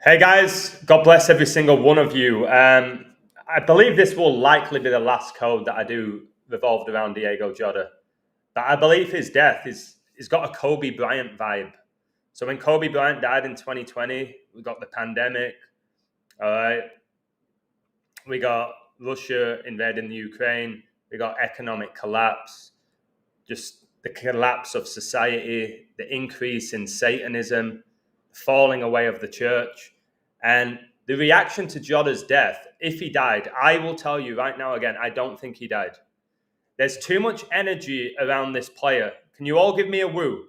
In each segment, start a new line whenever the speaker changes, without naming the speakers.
Hey guys, God bless every single one of you. I believe this will likely be the last code that I do revolved around Diego Jota. But I believe his death is got a Kobe Bryant vibe. So when Kobe Bryant died in 2020, we got the pandemic. All right, we got Russia invading the Ukraine. We got economic collapse, just the collapse of society, the increase in Satanism, falling away of the church. And the reaction to Jota'S death, if he died, I will tell you right now again, I don't think he died. There's too much energy around this player. Can you all give me a woo?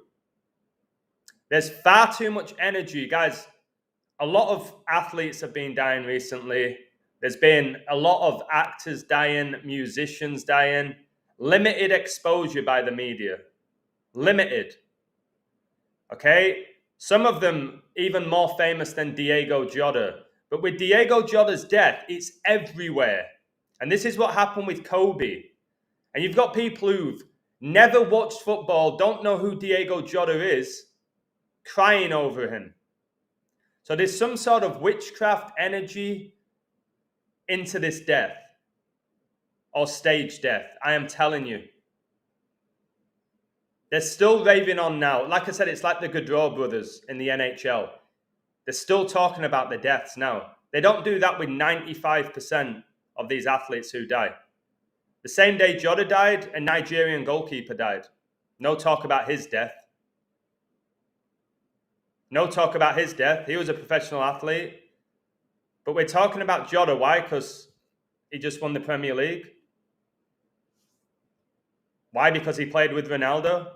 There's far too much energy. Guys, a lot of athletes have been dying recently. There's been a lot of actors dying, musicians dying, limited exposure by the media. Limited. Okay? Some of them even more famous than Diego Jota. But with Diego Jota's death, it's everywhere. And this is what happened with Kobe. And you've got people who've never watched football, don't know who Diego Jota is, crying over him. So there's some sort of witchcraft energy into this death or stage death. I am telling you. They're still raving on now. Like I said, it's like the Gaudreau brothers in the NHL. They're still talking about the deaths now. They don't do that with 95% of these athletes who die. The same day Jota died, a Nigerian goalkeeper died. No talk about his death. No talk about his death. He was a professional athlete. But we're talking about Jota. Why? Because he just won the Premier League. Why? Because he played with Ronaldo.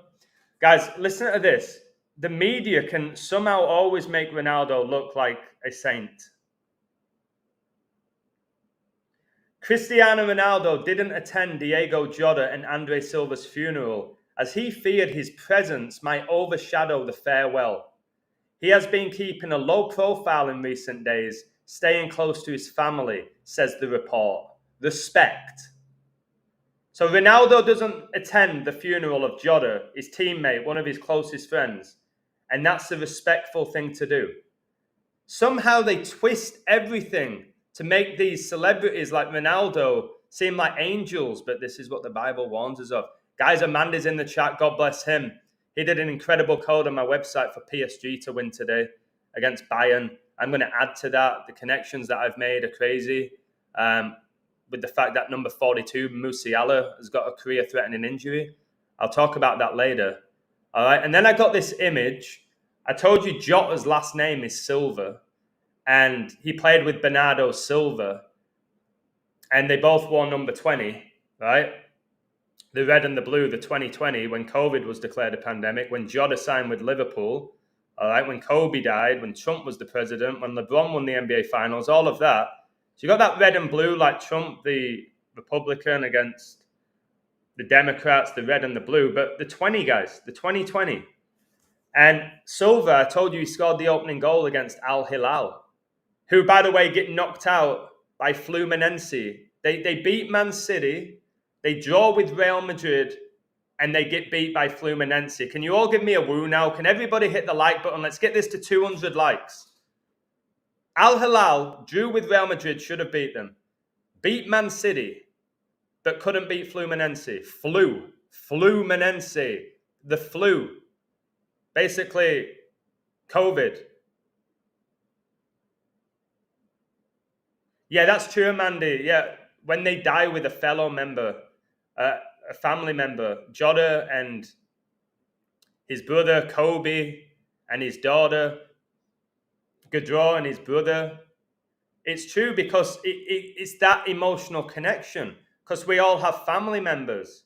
Guys, listen to this. The media can somehow always make Ronaldo look like a saint. Cristiano Ronaldo didn't attend Diego Jota and Andre Silva's funeral as he feared his presence might overshadow the farewell. He has been keeping a low profile in recent days, staying close to his family, says the report. Respect. So Ronaldo doesn't attend the funeral of Jota, his teammate, one of his closest friends. And that's the respectful thing to do. Somehow they twist everything to make these celebrities like Ronaldo seem like angels, but this is what the Bible warns us of. Guys, Amanda's in the chat. God bless him. He did an incredible code on my website for PSG to win today against Bayern. I'm going to add to that. The connections that I've made are crazy. With the fact that number 42, Musiala, has got a career-threatening injury. I'll talk about that later. All right, and then I got this image. I told you Jota's last name is Silva, and he played with Bernardo Silva, and they both wore number 20, right? The red and the blue, the 2020, when COVID was declared a pandemic, when Jota signed with Liverpool, all right, when Kobe died, when Trump was the president, when LeBron won the NBA Finals, all of that. So you got that red and blue, like Trump, the Republican, against the Democrats, the red and the blue. But the 20 guys, the 2020. And Silva, I told you he scored the opening goal against Al Hilal, who, by the way, get knocked out by Fluminense. They beat Man City, they draw with Real Madrid, and they get beat by Fluminense. Can you all give me a woo now? Can everybody hit the like button? Let's get this to 200 likes. Al Hilal drew with Real Madrid, should have beat them. Beat Man City, but couldn't beat Fluminense. Fluminense. The flu. Basically, COVID. Yeah, that's true, Mandy. Yeah, when they die with a fellow member, a family member, Jota and his brother Kobe and his daughter, Gaudreau and his brother. It's true because it's that emotional connection because we all have family members.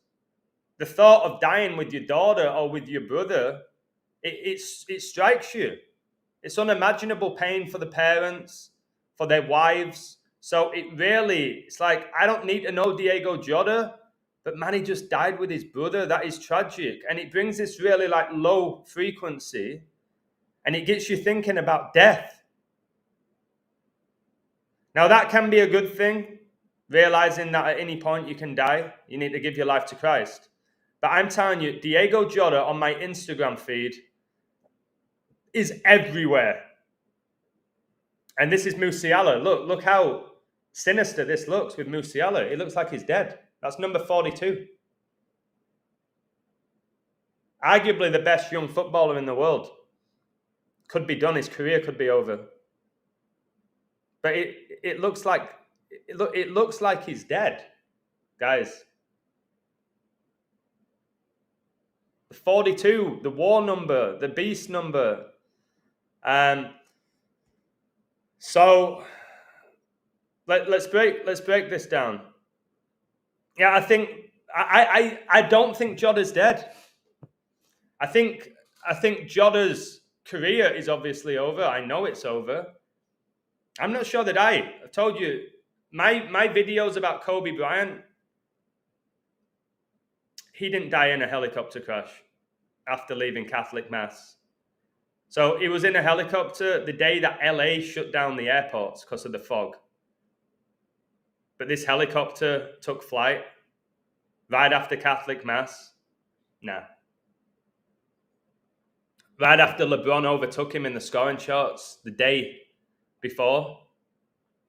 The thought of dying with your daughter or with your brother, it strikes you. It's unimaginable pain for the parents, for their wives. So it's like, I don't need to know Diego Jota, but man, he just died with his brother. That is tragic. And it brings this really like low frequency and it gets you thinking about death. Now that can be a good thing, realizing that at any point you can die. You need to give your life to Christ. But I'm telling you, Diego Jota on my Instagram feed is everywhere. And this is Musiala. Look how sinister this looks with Musiala. It looks like he's dead. That's number 42. Arguably the best young footballer in the world. Could be done. His career could be over. But it looks like he's dead, guys. The 42, the war number, the beast number. So let's break this down. Yeah, I don't think Jota'S dead. I think Jota'S career is obviously over. I know it's over. I'm not sure that I've told you my videos about Kobe Bryant. He didn't die in a helicopter crash after leaving Catholic Mass. So he was in a helicopter the day that LA shut down the airports because of the fog. But this helicopter took flight right after Catholic Mass. Nah. Right after Lebron overtook him in the scoring charts the day before.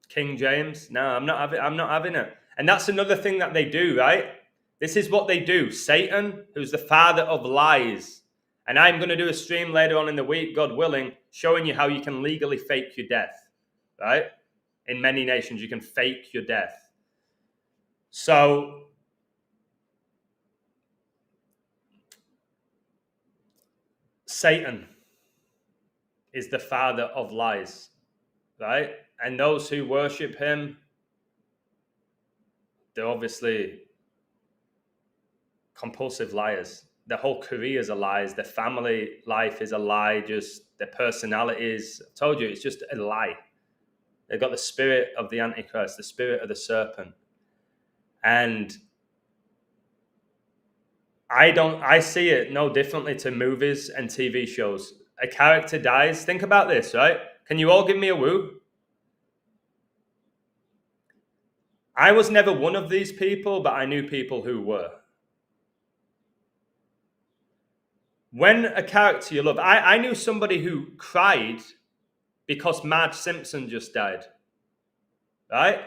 King James. No, I'm not having it. And that's another thing that they do, right? This is what they do. Satan, who's the father of lies. And I'm going to do a stream later on in the week, God willing, showing you how you can legally fake your death, right? In many nations, you can fake your death. So, Satan is the father of lies, right? And those who worship him, they're obviously compulsive liars. Their whole career is a lie. Their family life is a lie. Just their personalities. I told you, it's just a lie. They've got the spirit of the Antichrist, the spirit of the serpent. And I see it no differently to movies and TV shows. A character dies. Think about this, right? Can you all give me a woo? I was never one of these people, but I knew people who were. When a character you love, I knew somebody who cried because Marge Simpson just died. Right?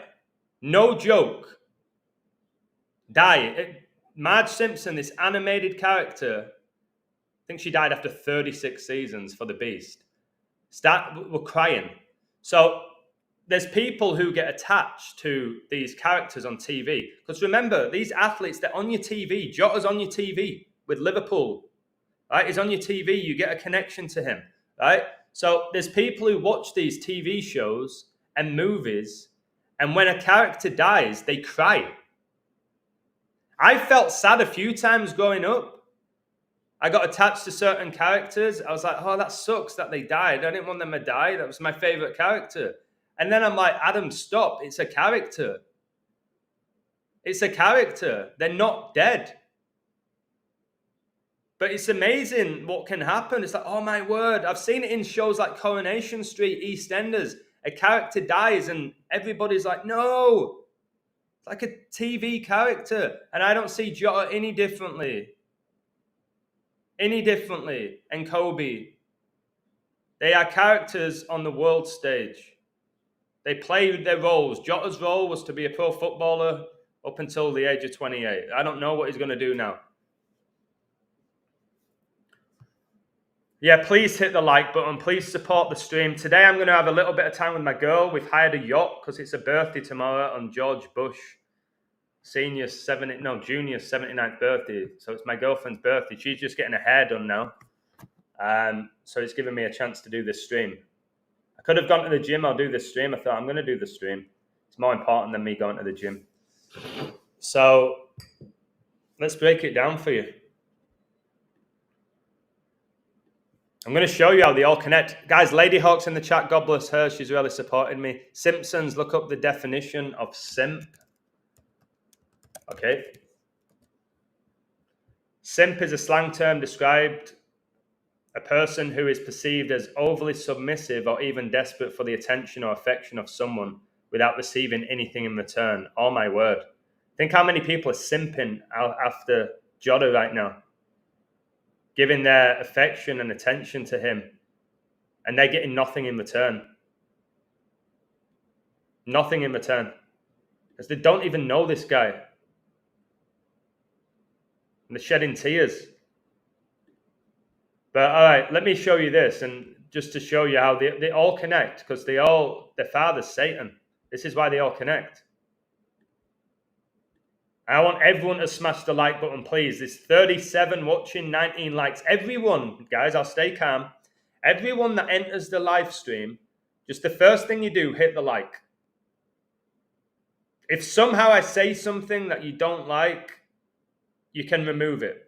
No joke. Died. Marge Simpson, this animated character, I think she died after 36 seasons for The Beast. We're crying. So there's people who get attached to these characters on TV. Because remember, these athletes, they're on your TV. Jota'S on your TV with Liverpool. Right? He's on your TV. You get a connection to him. Right? So there's people who watch these TV shows and movies, and when a character dies, they cry. I felt sad a few times growing up. I got attached to certain characters. I was like, oh, that sucks that they died. I didn't want them to die. That was my favorite character. And then I'm like, Adam, stop. It's a character. It's a character. They're not dead. But it's amazing what can happen. It's like, oh my word. I've seen it in shows like Coronation Street, EastEnders. A character dies and everybody's like, no. It's like a TV character. And I don't see Jota any differently. And Kobe. They are characters on the world stage. They play their roles. Jota'S role was to be a pro footballer up until the age of 28. I don't know what he's going to do now. Yeah, please hit the like button. Please support the stream. Today I'm going to have a little bit of time with my girl. We've hired a yacht because it's a birthday tomorrow on George Bush junior's 79th birthday. So it's my girlfriend's birthday. She's just getting her hair done now. So it's giving me a chance to do this stream. I could have gone to the gym. I'll do this stream. I thought I'm going to do the stream. It's more important than me going to the gym. So let's break it down for you. I'm going to show you how they all connect. Guys, Lady Hawk's in the chat. God bless her. She's really supported me. Simpsons, look up the definition of simp. Okay. Simp is a slang term described a person who is perceived as overly submissive or even desperate for the attention or affection of someone without receiving anything in return. Oh my word. Think how many people are simping after Jota right now, giving their affection and attention to him, and they're getting nothing in return. Nothing in return. Because they don't even know this guy. And they're shedding tears. But all right, let me show you this, and just to show you how they all connect, because their father's Satan. This is why they all connect. I want everyone to smash the like button, please. There's 37 watching, 19 likes. Everyone, guys, I'll stay calm. Everyone that enters the live stream, just the first thing you do, hit the like. If somehow I say something that you don't like, you can remove it.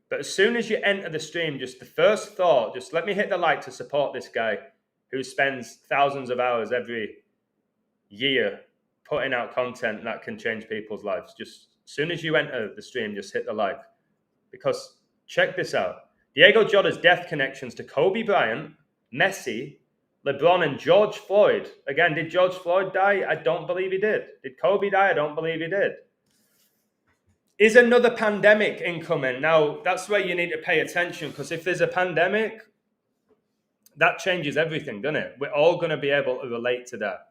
But as soon as you enter the stream, just the first thought, just let me hit the like to support this guy who spends thousands of hours every year putting out content that can change people's lives. Just as soon as you enter the stream, just hit the like. Because check this out. Diego Jota'S death connections to Kobe Bryant, Messi, LeBron, and George Floyd. Again, did George Floyd die? I don't believe he did. Did Kobe die? I don't believe he did. Is another pandemic incoming? Now, that's where you need to pay attention, because if there's a pandemic, that changes everything, doesn't it? We're all going to be able to relate to that.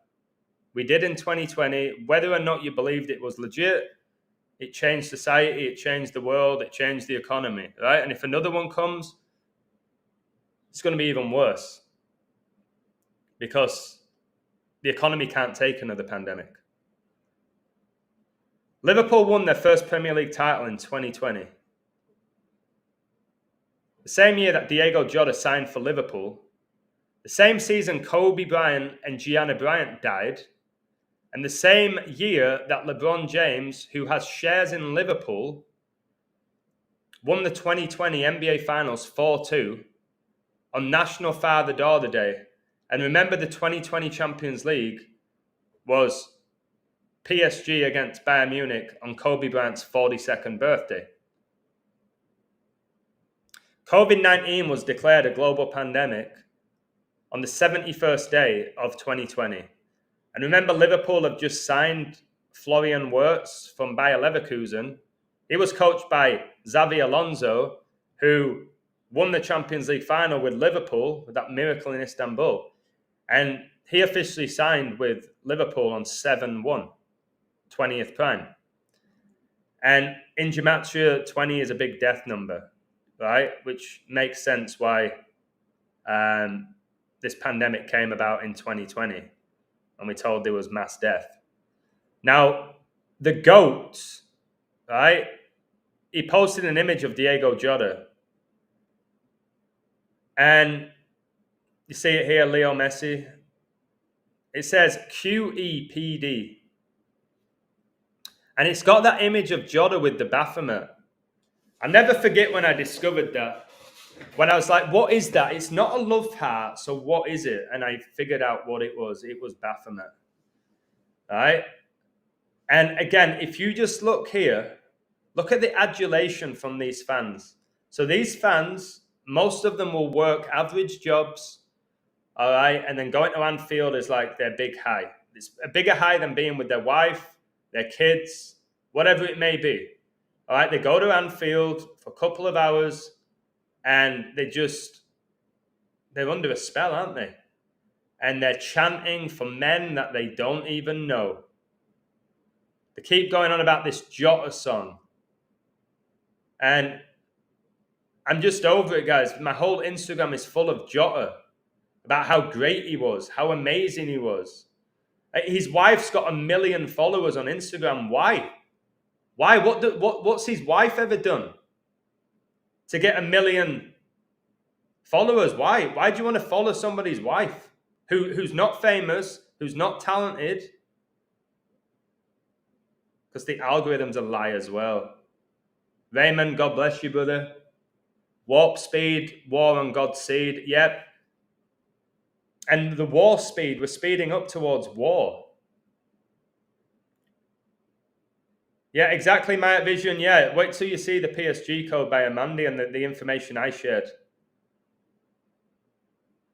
We did in 2020. Whether or not you believed it was legit, it changed society, it changed the world, it changed the economy, right? And if another one comes, it's going to be even worse, because the economy can't take another pandemic. Liverpool won their first Premier League title in 2020. The same year that Diogo Jota signed for Liverpool, the same season Kobe Bryant and Gianna Bryant died, and the same year that LeBron James, who has shares in Liverpool, won the 2020 NBA Finals 4-2 on National Father Daughter Day. And remember, the 2020 Champions League was PSG against Bayern Munich on Kobe Bryant's 42nd birthday. COVID-19 was declared a global pandemic on the 71st day of 2020. And remember, Liverpool have just signed Florian Wirtz from Bayer Leverkusen. He was coached by Xavi Alonso, who won the Champions League final with Liverpool, with that miracle in Istanbul. And he officially signed with Liverpool on 7-1, 20th prime. And in Gematria, 20 is a big death number, right? Which makes sense why this pandemic came about in 2020. And we told there was mass death. Now, the GOAT, right? He posted an image of Diego Jota. And you see it here, Leo Messi. It says QEPD. And it's got that image of Jota with the Baphomet. I'll never forget when I discovered that. When I was like, what is that? It's not a love heart, so what is it? And I figured out what it was. It was Baphomet. All right? And again, if you just look here, look at the adulation from these fans. So these fans, most of them will work average jobs, all right? And then going to Anfield is like their big high. It's a bigger high than being with their wife, their kids, whatever it may be. All right? They go to Anfield for a couple of hours, and they're under a spell, aren't they? And they're chanting for men that they don't even know. They keep going on about this Jota song. And I'm just over it, guys. My whole Instagram is full of Jota, about how great he was, how amazing he was. His wife's got 1 million followers on Instagram. Why? Why? What's his wife ever done to get 1 million followers? Why? Why do you want to follow somebody's wife who's not famous, who's not talented? Because the algorithm's a lie as well. Raymond, God bless you, brother. Warp speed, war on God's seed. Yep. And the war speed, we're speeding up towards war. Yeah, exactly, my vision. Yeah, wait till you see the PSG code by Amandi and the information I shared.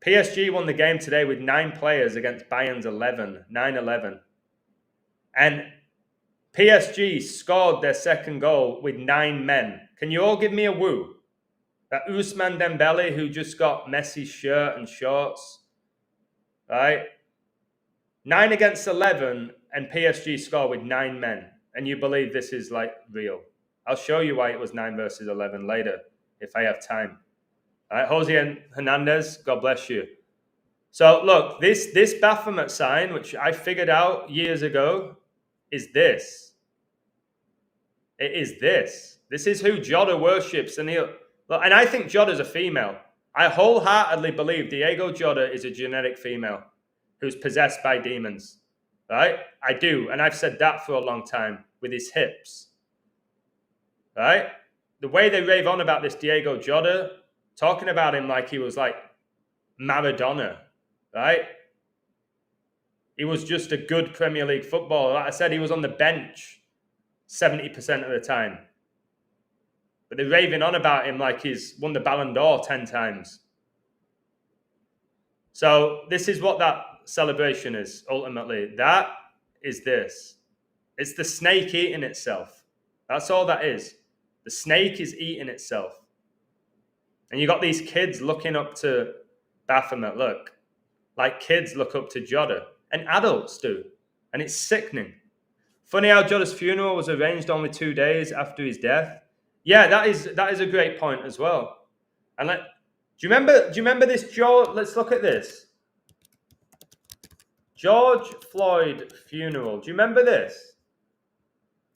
PSG won the game today with 9 players against Bayern's 11, 9-11. And PSG scored their second goal with 9 men. Can you all give me a woo? That Ousmane Dembele, who just got Messi's shirt and shorts, right? 9 against 11, and PSG score with 9 men. And you believe this is like real. I'll show you why it was 9 versus 11 later, if I have time. All right, Jose Hernandez, God bless you. So look, this Baphomet sign, which I figured out years ago, is this. It is this. This is who Jota worships. And I think Jota's a female. I wholeheartedly believe Diogo Jota is a genetic female who's possessed by demons. Right? I do. And I've said that for a long time with his hips. Right? The way they rave on about this Diogo Jota, talking about him like he was like Maradona. Right? He was just a good Premier League footballer. Like I said, he was on the bench 70% of the time. But they're raving on about him like he's won the Ballon d'Or 10 times. So this is what that celebration is, ultimately. That is this. It's the snake eating itself. That's all that is. The snake is eating itself. And you got these kids looking up to Baphomet, look. Like kids look up to Jota. And adults do. And it's sickening. Funny how Jota's funeral was arranged only 2 days after his death. Yeah, that is a great point as well. And do you remember this, Joe? Let's look at this. George Floyd funeral. Do you remember this?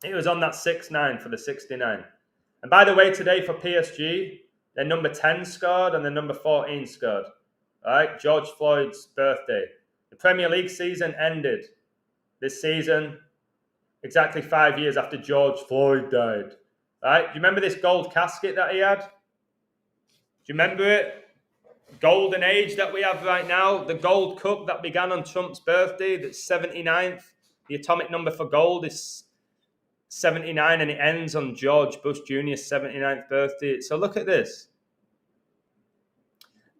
It was on that 6-9 for the 69. And by the way, today for PSG, their number 10 scored and their number 14 scored. All right, George Floyd's birthday. The Premier League season ended this season exactly 5 years after George Floyd died. All right, do you remember this gold casket that he had? Do you remember it? Golden age that we have right now. The gold cup that began on Trump's birthday, that's 79th. The atomic number for gold is 79, and it ends on George Bush Jr.'s 79th birthday. So look at this.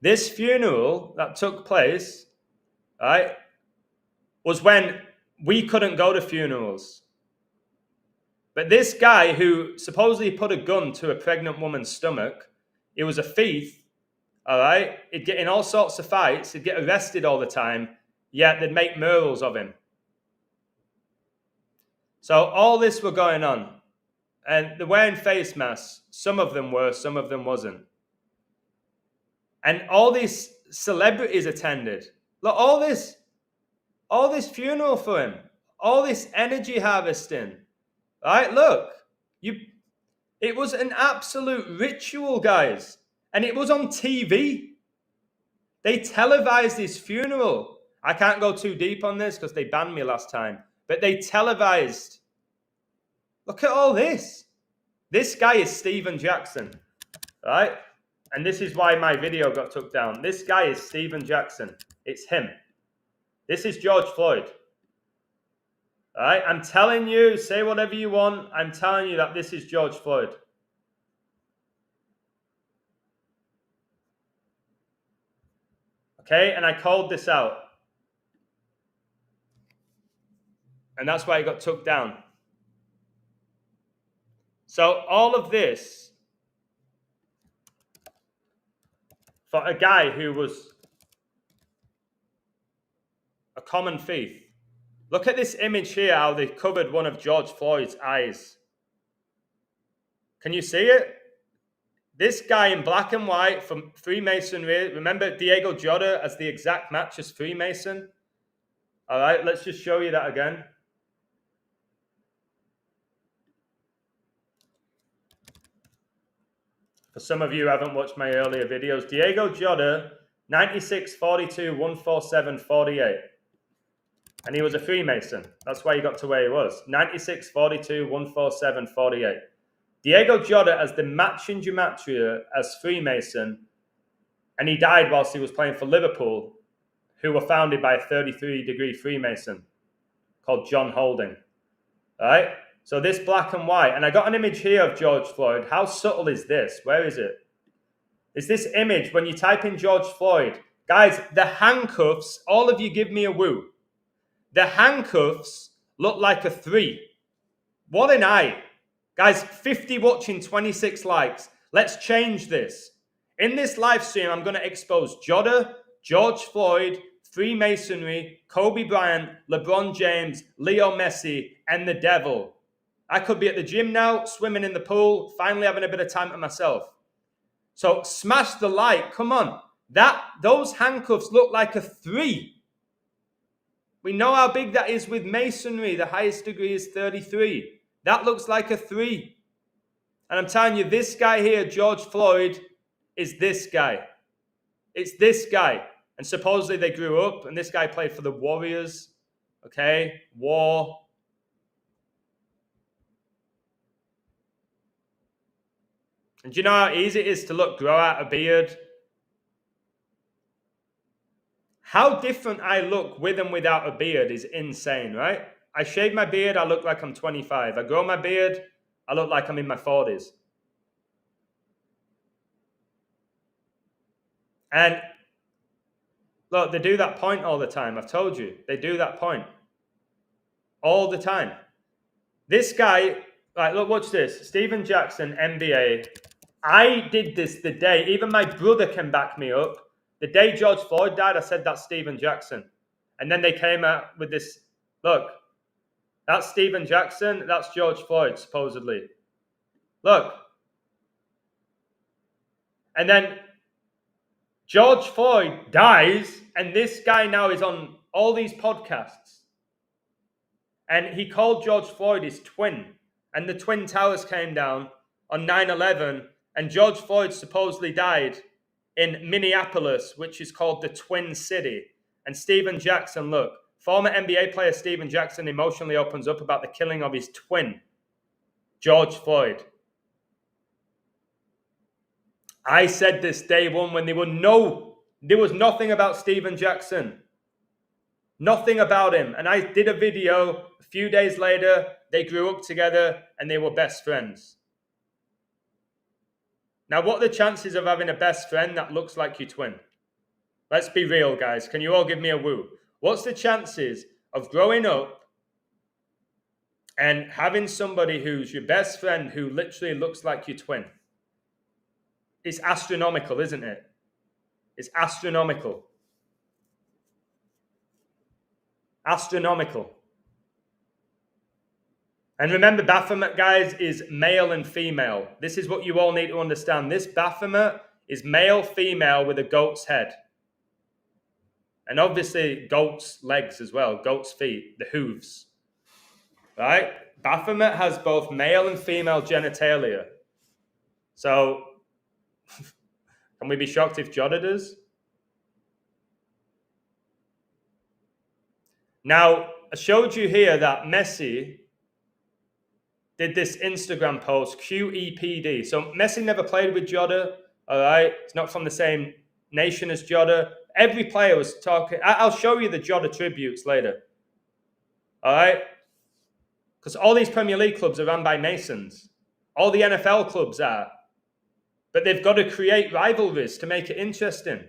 This funeral that took place, right, was when we couldn't go to funerals. But this guy who supposedly put a gun to a pregnant woman's stomach, he was a thief, all right? He'd get in all sorts of fights. He'd get arrested all the time, yet they'd make murals of him. So all this were going on. And they're wearing face masks. Some of them were, some of them wasn't. And all these celebrities attended. Look, all this funeral for him. All this energy harvesting. Right? Look. It was an absolute ritual, guys. And it was on TV. They televised his funeral. I can't go too deep on this because they banned me last time. But they televised. Look at all this. This guy is Steven Jackson. Right? And this is why my video got took down. This guy is Steven Jackson. It's him. This is George Floyd. All right? I'm telling you, say whatever you want. I'm telling you that this is George Floyd. Okay? And I called this out. And that's why it got took down. So all of this for a guy who was a common thief. Look at this image here, how they covered one of George Floyd's eyes. Can you see it? This guy in black and white from Freemasonry. Remember Diogo Jota as the exact match as Freemason? All right, let's just show you that again. For some of you who haven't watched my earlier videos, Diogo Jota, 96, 42, 147, 48. And he was a Freemason. That's why he got to where he was. 96, 42, 147, 48. Diogo Jota as the matching gematria as Freemason. And he died whilst he was playing for Liverpool, who were founded by a 33-degree Freemason called John Holding. All right? So this black and white. And I got an image here of George Floyd. How subtle is this? Where is it? It's this image when you type in George Floyd. Guys, the handcuffs, all of you give me a woo. The handcuffs look like a 3. What an eye. Guys, 50 watching, 26 likes. Let's change this. In this live stream, I'm going to expose Jota, George Floyd, Freemasonry, Kobe Bryant, LeBron James, Leo Messi, and the devil. I could be at the gym now, swimming in the pool, finally having a bit of time to myself. So smash the like, come on. Those handcuffs look like a 3. We know how big that is with Masonry. The highest degree is 33. That looks like a 3. And I'm telling you, this guy here, George Floyd, is this guy. It's this guy. And supposedly they grew up, and this guy played for the Warriors. Okay? War. And do you know how easy it is to grow out a beard? How different I look with and without a beard is insane, right? I shave my beard, I look like I'm 25. I grow my beard, I look like I'm in my 40s. And look, they do that point all the time. I've told you. They do that point. All the time. This guy, look, watch this. Steven Jackson, NBA. I did this the day, even my brother can back me up. The day George Floyd died, I said that's Steven Jackson. And then they came out with this, look, that's Steven Jackson, that's George Floyd, supposedly. Look. And then George Floyd dies, and this guy now is on all these podcasts. And he called George Floyd his twin. And the Twin Towers came down on 9/11, and George Floyd supposedly died in Minneapolis, which is called the Twin City. And Steven Jackson, look, former NBA player Steven Jackson emotionally opens up about the killing of his twin, George Floyd. I said this day one when there was nothing about Steven Jackson. Nothing about him. And I did a video a few days later. They grew up together and they were best friends. Now, what are the chances of having a best friend that looks like your twin? Let's be real, guys. Can you all give me a woo? What's the chances of growing up and having somebody who's your best friend who literally looks like your twin? It's astronomical, isn't it? It's astronomical. Astronomical. And remember, Baphomet, guys, is male and female. This is what you all need to understand. This Baphomet is male, female with a goat's head. And obviously, goat's legs as well, goat's feet, the hooves. Right? Baphomet has both male and female genitalia. So, can we be shocked if Jota'S? Now, I showed you here that Messi did this Instagram post, QEPD. So Messi never played with Jota, all right? He's not from the same nation as Jota. Every player was talking. I'll show you the Jota tributes later, all right? Because all these Premier League clubs are run by Masons. All the NFL clubs are. But they've got to create rivalries to make it interesting.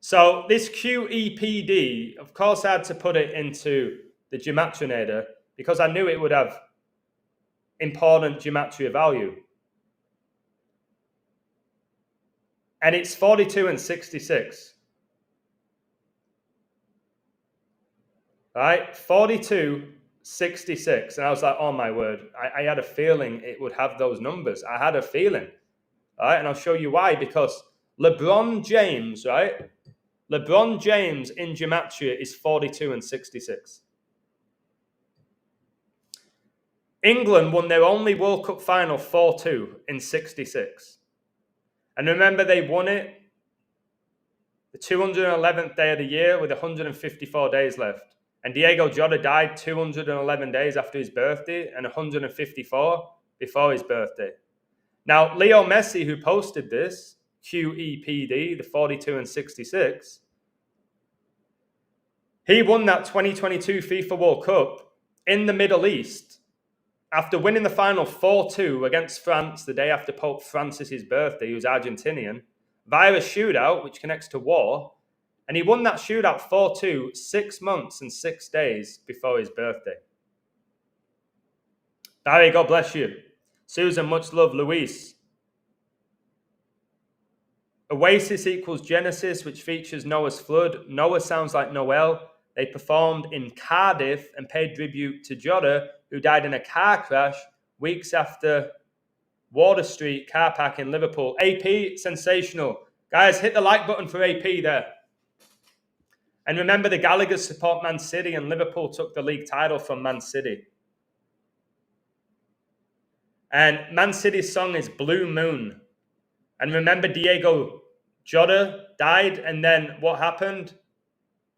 So this QEPD, of course, I had to put it into the Gematrinator because I knew it would have important gematria value. And it's 42 and 66. Right? 42, 66. And I was like, oh my word. I had a feeling it would have those numbers. I had a feeling. All right? And I'll show you why. Because LeBron James, right? LeBron James in gematria is 42 and 66. England won their only World Cup final 4-2 in 66. And remember, they won it the 211th day of the year with 154 days left. And Diogo Jota died 211 days after his birthday and 154 before his birthday. Now, Leo Messi, who posted this, QEPD, the 42 and 66, he won that 2022 FIFA World Cup in the Middle East after winning the final 4-2 against France the day after Pope Francis's birthday, who's Argentinian, via a shootout, which connects to war. And he won that shootout 4-2 6 months and 6 days before his birthday. Barry, God bless you. Susan, much love. Luis. Oasis equals Genesis, which features Noah's flood. Noah sounds like Noel. They performed in Cardiff and paid tribute to Jota, who died in a car crash weeks after Water Street car park in Liverpool. AP, sensational. Guys, hit the like button for AP there. And remember, the Gallaghers support Man City, and Liverpool took the league title from Man City. And Man City's song is Blue Moon. And remember, Diogo Jota died, and then what happened?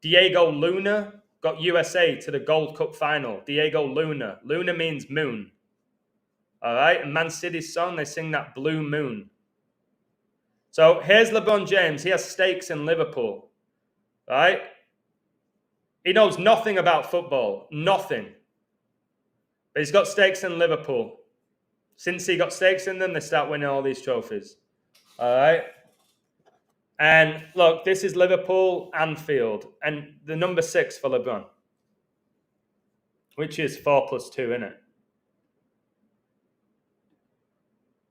Diego Luna got USA to the Gold Cup final. Diego Luna. Luna means moon. All right? And Man City's song, they sing that Blue Moon. So here's LeBron James. He has stakes in Liverpool. Right? He knows nothing about football. Nothing. But he's got stakes in Liverpool. Since he got stakes in them, they start winning all these trophies. All right? And look, this is Liverpool, Anfield, and the number 6 for LeBron, which is 4 + 2, isn't it?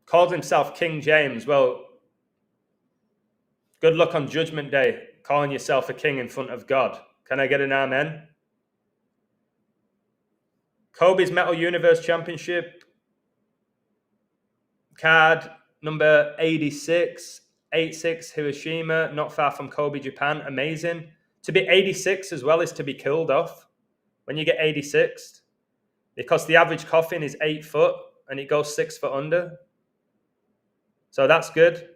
Called himself King James. Well, good luck on Judgment Day, calling yourself a king in front of God. Can I get an amen? Kobe's Metal Universe Championship card, number 86. 86 Hiroshima, not far from Kobe, Japan. Amazing. To be 86 as well is to be killed off when you get 86th, because the average coffin is 8 foot and it goes 6 foot under. So that's good.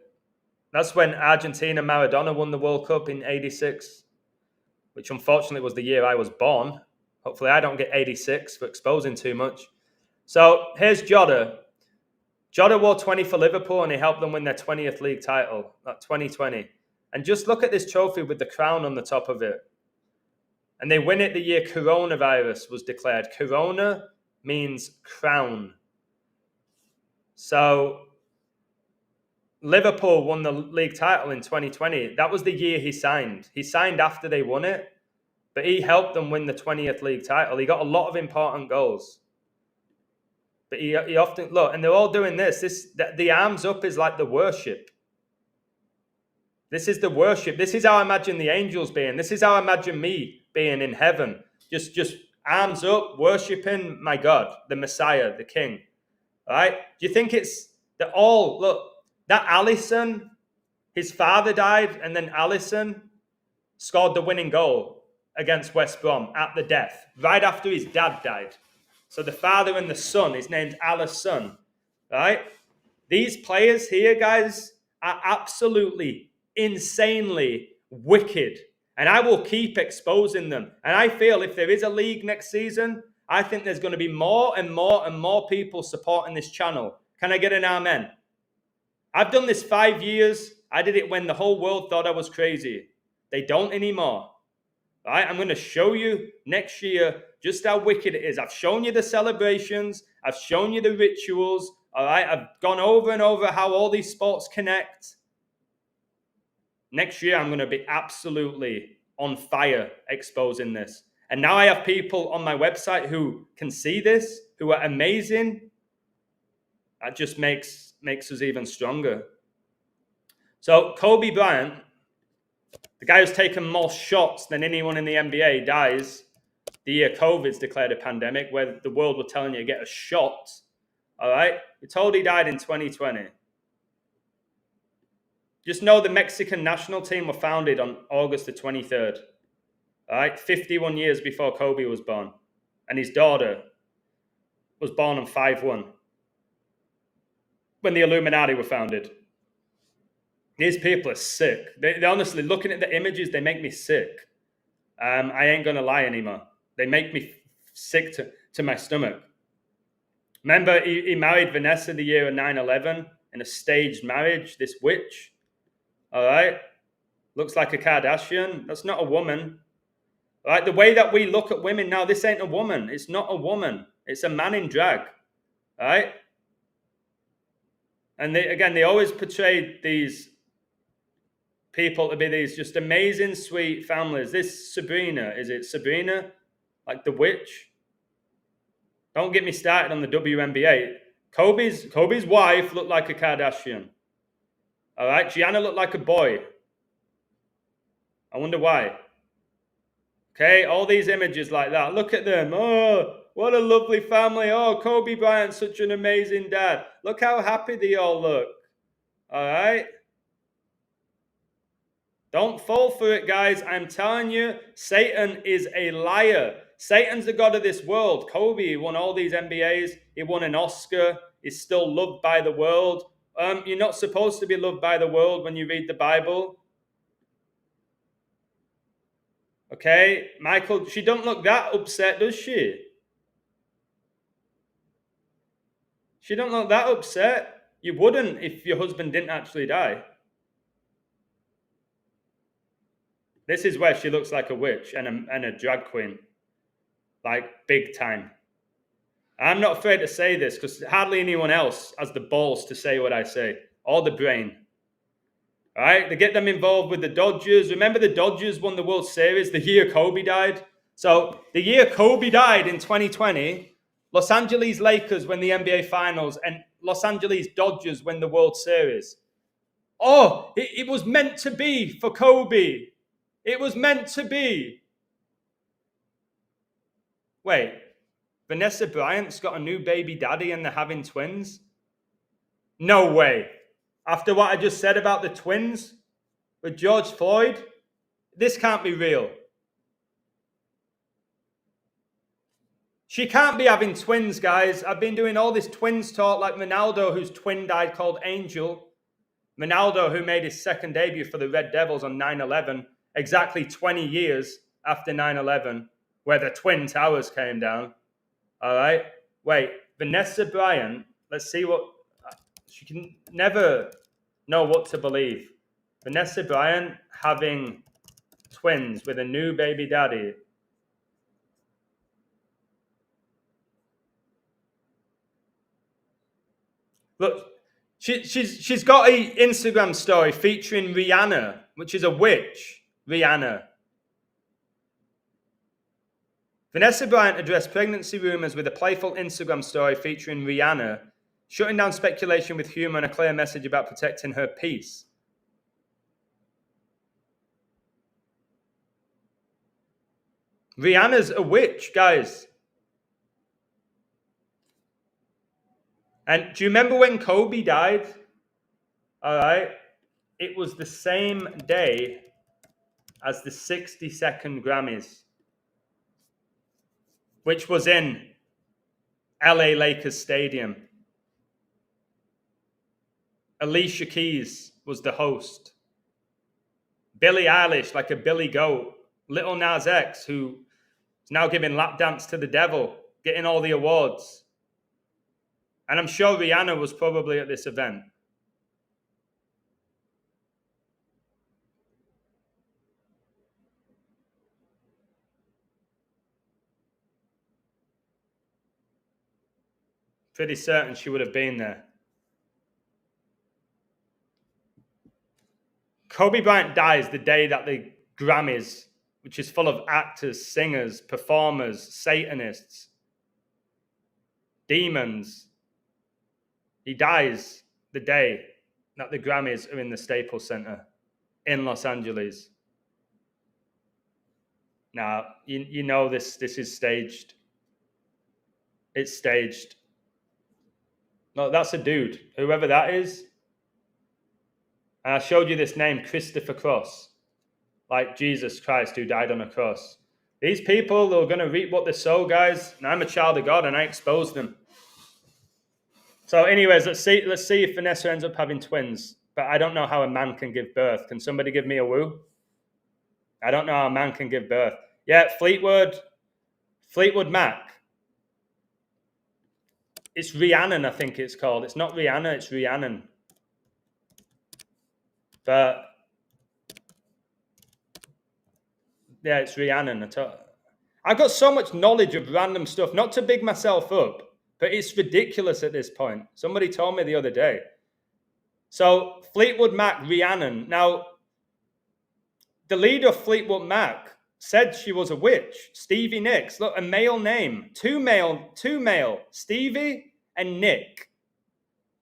That's when Argentina Maradona won the World Cup in 86, which unfortunately was the year I was born. Hopefully I don't get 86 for exposing too much. So here's Jota. Jota wore 20 for Liverpool, and he helped them win their 20th league title, that 2020. And just look at this trophy with the crown on the top of it. And they win it the year coronavirus was declared. Corona means crown. So Liverpool won the league title in 2020. That was the year he signed. He signed after they won it, but he helped them win the 20th league title. He got a lot of important goals. But he often, look, and they're all doing this. The arms up is like the worship. This is the worship. This is how I imagine the angels being. This is how I imagine me being in heaven. Just arms up, worshiping my God, the Messiah, the King. All right? Do you think it's that all, look, that Alisson, his father died, and then Alisson scored the winning goal against West Brom at the death, right after his dad died. So the father and the son is named Alisson, right? These players here, guys, are absolutely, insanely wicked. And I will keep exposing them. And I feel if there is a league next season, I think there's going to be more and more and more people supporting this channel. Can I get an amen? I've done this 5 years. I did it when the whole world thought I was crazy. They don't anymore. Right? I'm going to show you next year just how wicked it is. I've shown you the celebrations. I've shown you the rituals. All right? I've gone over and over how all these sports connect. Next year, I'm going to be absolutely on fire exposing this. And now I have people on my website who can see this, who are amazing. That just makes us even stronger. So Kobe Bryant, the guy who's taken more shots than anyone in the NBA, dies the year COVID's declared a pandemic, where the world were telling you to get a shot. All right? We're told he died in 2020. Just know the Mexican national team were founded on August the 23rd. All right? 51 years before Kobe was born. And his daughter was born on 5/1, when the Illuminati were founded. These people are sick. They honestly, looking at the images, they make me sick. I ain't going to lie anymore. They make me sick to my stomach. Remember, he married Vanessa the year of 9/11 in a staged marriage, this witch. All right? Looks like a Kardashian. That's not a woman. All right? The way that we look at women now, this ain't a woman. It's not a woman. It's a man in drag. All right? And they always portray these people to be these just amazing, sweet families. This Sabrina, is it Sabrina? Like the witch? Don't get me started on the WNBA. Kobe's wife looked like a Kardashian. All right, Gianna looked like a boy. I wonder why. Okay, all these images like that. Look at them. Oh, what a lovely family. Oh, Kobe Bryant's such an amazing dad. Look how happy they all look. All right. Don't fall for it, guys. I'm telling you, Satan is a liar. Satan's the god of this world. Kobe won all these NBAs. He won an Oscar. He's still loved by the world. You're not supposed to be loved by the world when you read the Bible. Okay, Michael, she don't look that upset, does she? She don't look that upset. You wouldn't if your husband didn't actually die. This is where she looks like a witch and a drag queen. Like, big time. I'm not afraid to say this because hardly anyone else has the balls to say what I say, or the brain. All right, they get them involved with the Dodgers. Remember the Dodgers won the World Series the year Kobe died? So the year Kobe died in 2020, Los Angeles Lakers win the NBA Finals and Los Angeles Dodgers win the World Series. Oh, it was meant to be for Kobe. It was meant to be. Wait, Vanessa Bryant's got a new baby daddy and they're having twins? No way. After what I just said about the twins with George Floyd, this can't be real. She can't be having twins, guys. I've been doing all this twins talk like Ronaldo, whose twin died called Angel. Ronaldo, who made his second debut for the Red Devils on 9/11, exactly 20 years after 9/11, where the Twin Towers came down. All right? Wait, Vanessa Bryant, let's see what... She can never know what to believe. Vanessa Bryant having twins with a new baby daddy. Look, she's got an Instagram story featuring Rihanna, which is a witch. Rihanna. Vanessa Bryant addressed pregnancy rumors with a playful Instagram story featuring Rihanna, shutting down speculation with humor and a clear message about protecting her peace. Rihanna's a witch, guys. And do you remember when Kobe died? All right. It was the same day as the 62nd Grammys, which was in LA Lakers Stadium. Alicia Keys was the host. Billie Eilish, like a Billy Goat. Lil Nas X, who is now giving lap dance to the devil, getting all the awards. And I'm sure Rihanna was probably at this event. Pretty certain she would have been there. Kobe Bryant dies the day that the Grammys, which is full of actors, singers, performers, Satanists, demons. He dies the day that the Grammys are in the Staples Center in Los Angeles. Now, you know this is staged. It's staged. No, that's a dude. Whoever that is. And I showed you this name, Christopher Cross. Like Jesus Christ who died on a cross. These people are going to reap what they sow, guys. And I'm a child of God and I expose them. So anyways, let's see if Vanessa ends up having twins. But I don't know how a man can give birth. Can somebody give me a woo? I don't know how a man can give birth. Yeah, Fleetwood Mac. It's Rhiannon, I think it's called. It's not Rihanna, it's Rhiannon. But yeah, it's Rhiannon. I've got so much knowledge of random stuff, not to big myself up, but it's ridiculous at this point. Somebody told me the other day. So Fleetwood Mac, Rhiannon. Now, the leader of Fleetwood Mac said she was a witch. Stevie Nicks. Look, a male name. Two male. Stevie and Nick.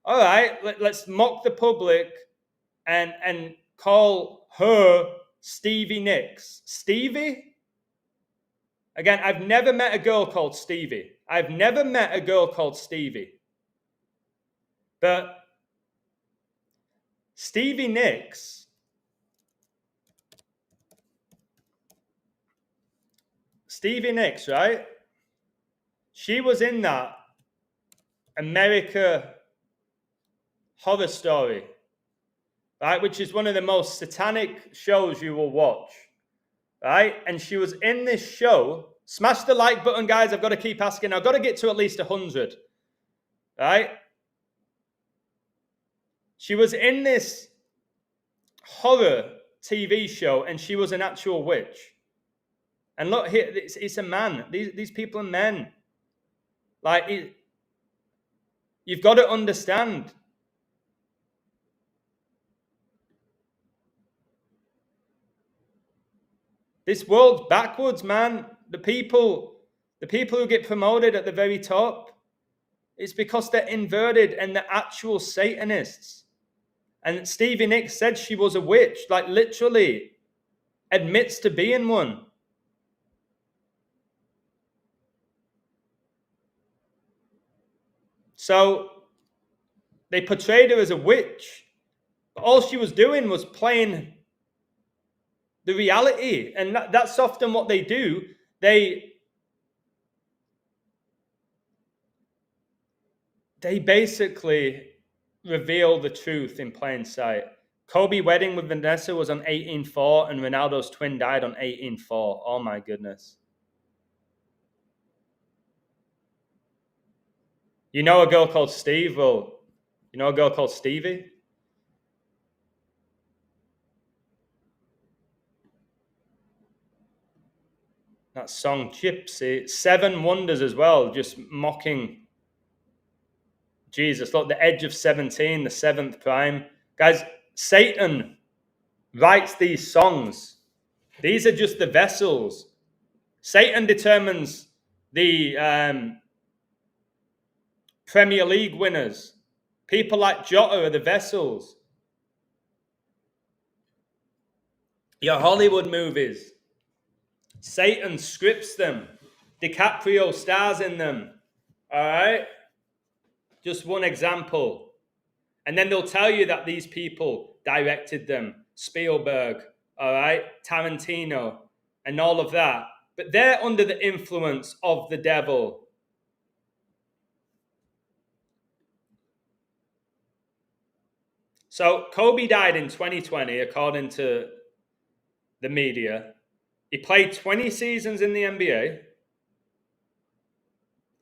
All right, let's mock the public and call her Stevie Nicks. Stevie? Again, I've never met a girl called Stevie. I've never met a girl called Stevie. But Stevie Nicks, right? She was in that America Horror Story, right? Which is one of the most satanic shows you will watch, right? And she was in this show. Smash the like button, guys. I've got to keep asking. I've got to get to at least 100, right? She was in this horror TV show, and she was an actual witch. And look here, it's a man. These people are men. Like, you've got to understand. This world's backwards, man. The people who get promoted at the very top, it's because they're inverted and they're actual Satanists. And Stevie Nicks said she was a witch, like literally admits to being one. So they portrayed her as a witch. But all she was doing was playing the reality. And that's often what they do. They basically reveal the truth in plain sight. Kobe's wedding with Vanessa was on 18/4, and Ronaldo's twin died on 18/4. Oh my goodness. You know a girl called Steve? Well, you know a girl called Stevie? That song Gypsy. Seven Wonders as well, just mocking Jesus. Look, the edge of 17, the seventh prime. Guys, Satan writes these songs. These are just the vessels. Satan determines the Premier League winners. People like Jota are the vessels. Your Hollywood movies. Satan scripts them. DiCaprio stars in them. All right? Just one example. And then they'll tell you that these people directed them. Spielberg, all right? Tarantino, and all of that. But they're under the influence of the devil. So Kobe died in 2020, according to the media. He played 20 seasons in the NBA,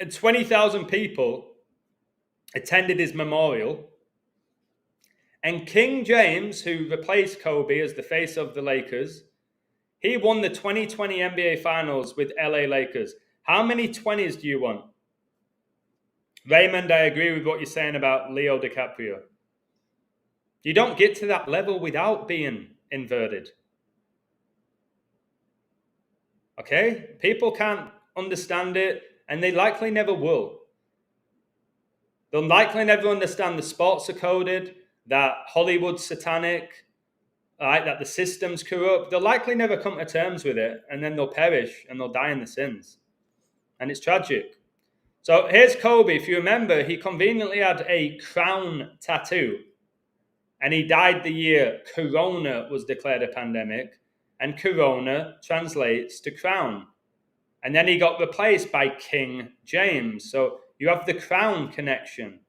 and 20,000 people attended his memorial. And King James, who replaced Kobe as the face of the Lakers, he won the 2020 NBA Finals with LA Lakers. How many 20s do you want? Raymond, I agree with what you're saying about Leo DiCaprio. You don't get to that level without being inverted. Okay? People can't understand it, and they likely never will. They'll likely never understand the sports are coded, that Hollywood's satanic, right, that the system's corrupt. They'll likely never come to terms with it, and then they'll perish and they'll die in the sins. And it's tragic. So here's Kobe. If you remember, he conveniently had a crown tattoo, and he died the year Corona was declared a pandemic, and Corona translates to crown. And then he got replaced by King James. So you have the crown connection.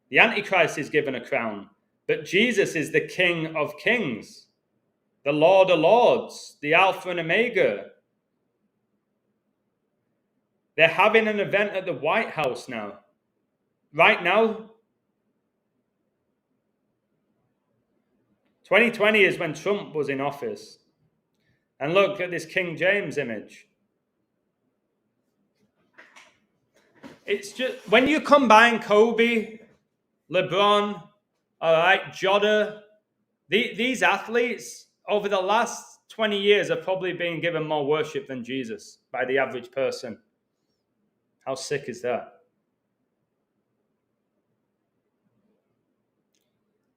The Antichrist is given a crown, but Jesus is the King of Kings, the Lord of Lords, the Alpha and Omega. They're having an event at the White House now. Right now, 2020 is when Trump was in office. And look at this King James image. It's just, when you combine Kobe, LeBron, all right, Jota, these athletes over the last 20 years have probably been given more worship than Jesus by the average person. How sick is that?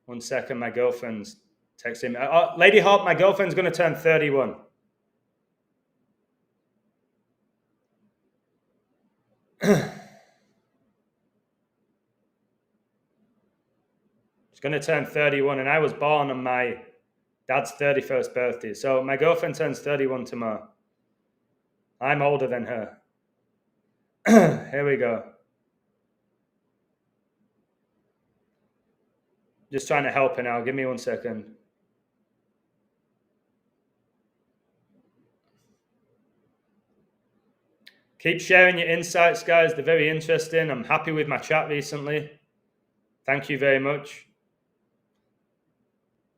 1 second, my girlfriend's texting me. Lady Hawk, my girlfriend's going to turn 31. She's going to turn 31, and I was born on my dad's 31st birthday. So my girlfriend turns 31 tomorrow. I'm older than her. Here we go. Just trying to help her now. Give me 1 second. Keep sharing your insights, guys. They're very interesting. I'm happy with my chat recently. Thank you very much.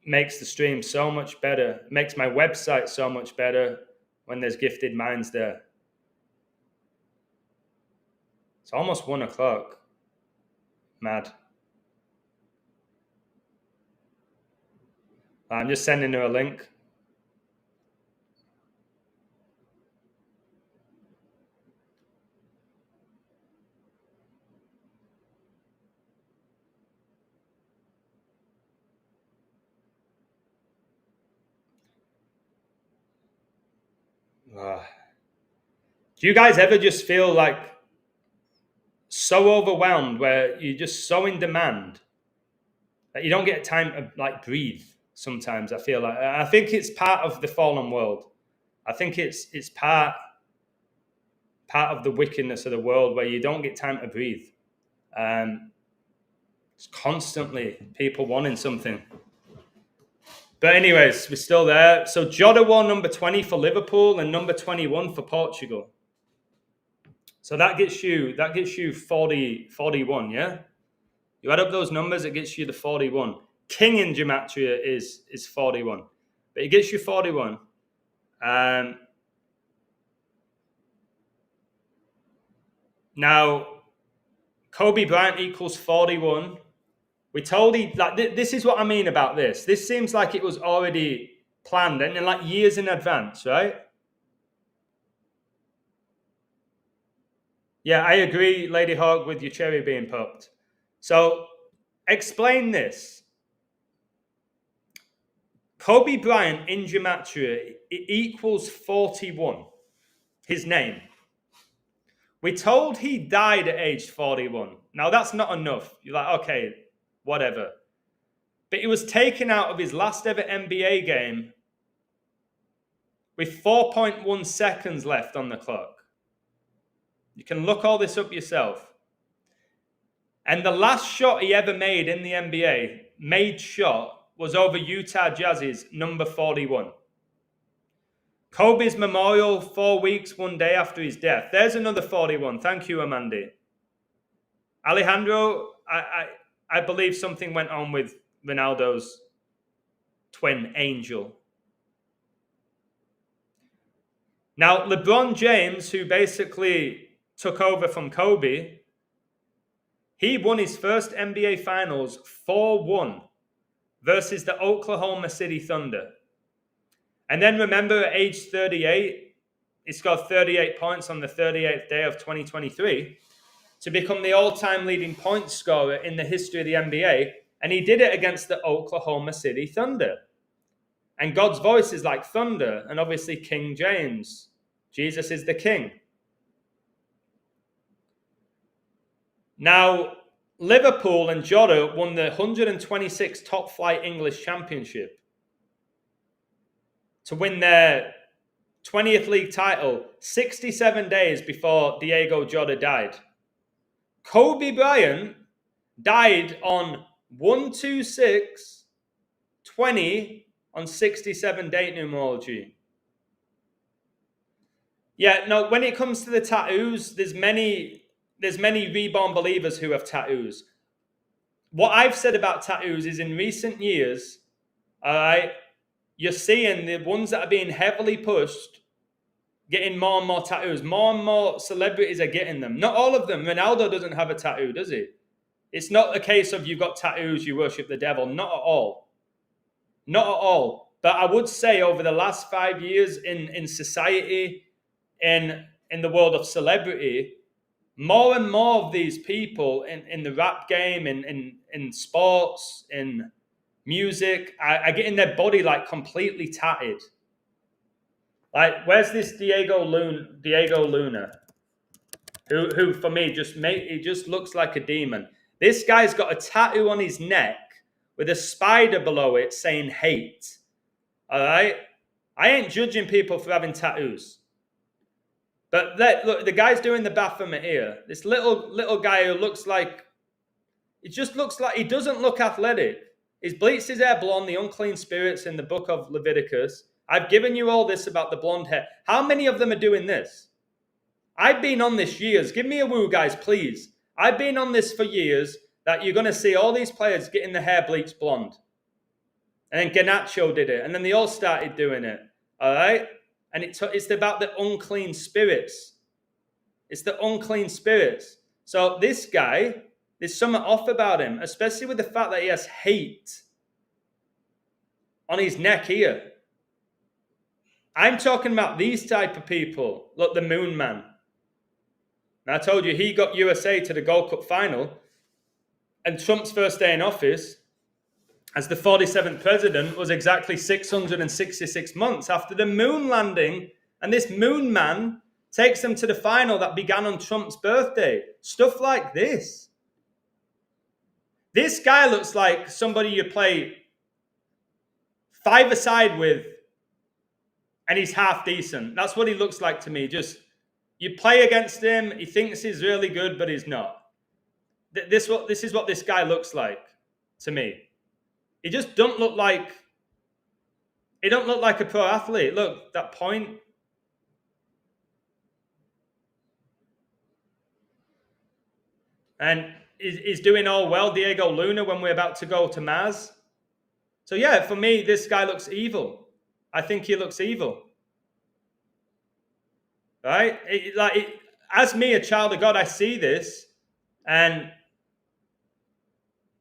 Makes the stream so much better. Makes my website so much better when there's gifted minds there. It's almost 1 o'clock. Mad. I'm just sending her a link. Do you guys ever just feel like so overwhelmed where you're just so in demand that you don't get time to like breathe? Sometimes I feel like I think it's part of the fallen world. I think it's part of the wickedness of the world where you don't get time to breathe. It's constantly people wanting something. But anyways, we're still there. So Jota won number 20 for Liverpool and number 21 for Portugal. So that gets you 41, yeah? You add up those numbers, it gets you the 41. King in gematria is 41. But it gets you 41. Now, Kobe Bryant equals 41. We told this is what I mean about this. This seems like it was already planned and like years in advance, right? Yeah, I agree, Lady Hawk, with your cherry being popped. So, explain this. Kobe Bryant in gematria equals 41. His name. We told he died at age 41. Now, that's not enough. You're like, okay, whatever. But he was taken out of his last ever NBA game with 4.1 seconds left on the clock. You can look all this up yourself. And the last shot he ever made in the NBA, made shot, was over Utah Jazz's number 41. Kobe's memorial, 4 weeks, 1 day after his death. There's another 41. Thank you, Amanda. Alejandro, I believe something went on with Ronaldo's twin angel. Now, LeBron James, who basically took over from Kobe, he won his first NBA Finals 4-1 versus the Oklahoma City Thunder. And then remember, at age 38, he scored 38 points on the 38th day of 2023 to become the all-time leading point scorer in the history of the NBA. And he did it against the Oklahoma City Thunder. And God's voice is like thunder, and obviously King James. Jesus is the king. Now, Liverpool and Jota won the 126 top flight English championship to win their 20th league title 67 days before Diogo Jota died. Kobe Bryant died on 1/26/20 on 67 date numerology. Yeah, no, when it comes to the tattoos, there's many reborn believers who have tattoos. What I've said about tattoos is in recent years, all right, you're seeing the ones that are being heavily pushed getting more and more tattoos. More and more celebrities are getting them. Not all of them. Ronaldo doesn't have a tattoo, does he? It's not a case of you've got tattoos, you worship the devil. Not at all. Not at all. But I would say over the last 5 years in society, in the world of celebrity, more and more of these people in the rap game, in sports, in music. I get in their body like completely tatted. Like, where's this Diego Luna? Who for me he just looks like a demon. This guy's got a tattoo on his neck with a spider below it saying hate. All right? I ain't judging people for having tattoos. But look, the guy's doing the bathroom here. This little guy who looks like, it just looks like, he doesn't look athletic. He's bleached his hair blonde, the unclean spirits in the book of Leviticus. I've given you all this about the blonde hair. How many of them are doing this? I've been on this years. Give me a woo, guys, please. I've been on this for years, that you're going to see all these players getting the hair bleached blonde. And then Garnacho did it. And then they all started doing it. All right? And it's about the unclean spirits. It's the unclean spirits. So this guy, there's something off about him, especially with the fact that he has hate on his neck here. I'm talking about these type of people. Look, the Moon Man. And I told you, he got USA to the Gold Cup final. And Trump's first day in office as the 47th president was exactly 666 months after the moon landing. And this Moon Man takes them to the final that began on Trump's birthday. Stuff like this. This guy looks like somebody you play five-a-side with and he's half decent. That's what he looks like to me. Just, you play against him, he thinks he's really good, but he's not. This is what this guy looks like to me. He just don't look like a pro athlete. Look, that point. And he's doing all well, Diego Luna, when we're about to go to Mars. So yeah, for me, this guy looks evil. I think he looks evil. Right? As me, a child of God, I see this, and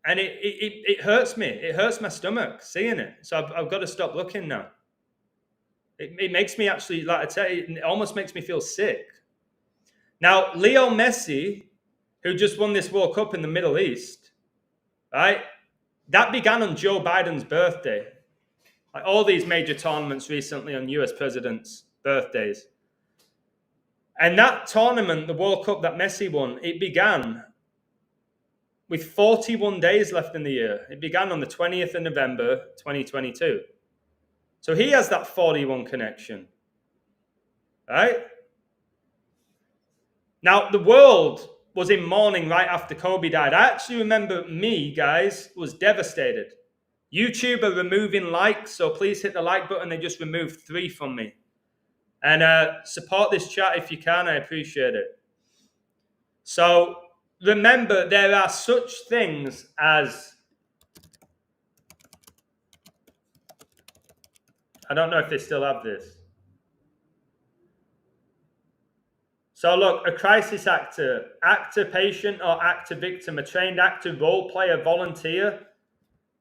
it hurts me. It hurts my stomach seeing it. So I've got to stop looking now. It makes me actually, like I tell you, it almost makes me feel sick. Now, Leo Messi, who just won this World Cup in the Middle East, right? That began on Joe Biden's birthday. Like all these major tournaments recently on US presidents' birthdays. And that tournament, the World Cup that Messi won, it began with 41 days left in the year. It began on the 20th of November, 2022. So he has that 41 connection, right? Now, the world was in mourning right after Kobe died. I actually remember me, guys, was devastated. YouTube are removing likes, so please hit the like button. They just removed 3 from me. And support this chat if you can. I appreciate it. So remember, there are such things as, I don't know if they still have this. So look, a crisis actor, patient, or actor victim, a trained actor, role player, volunteer,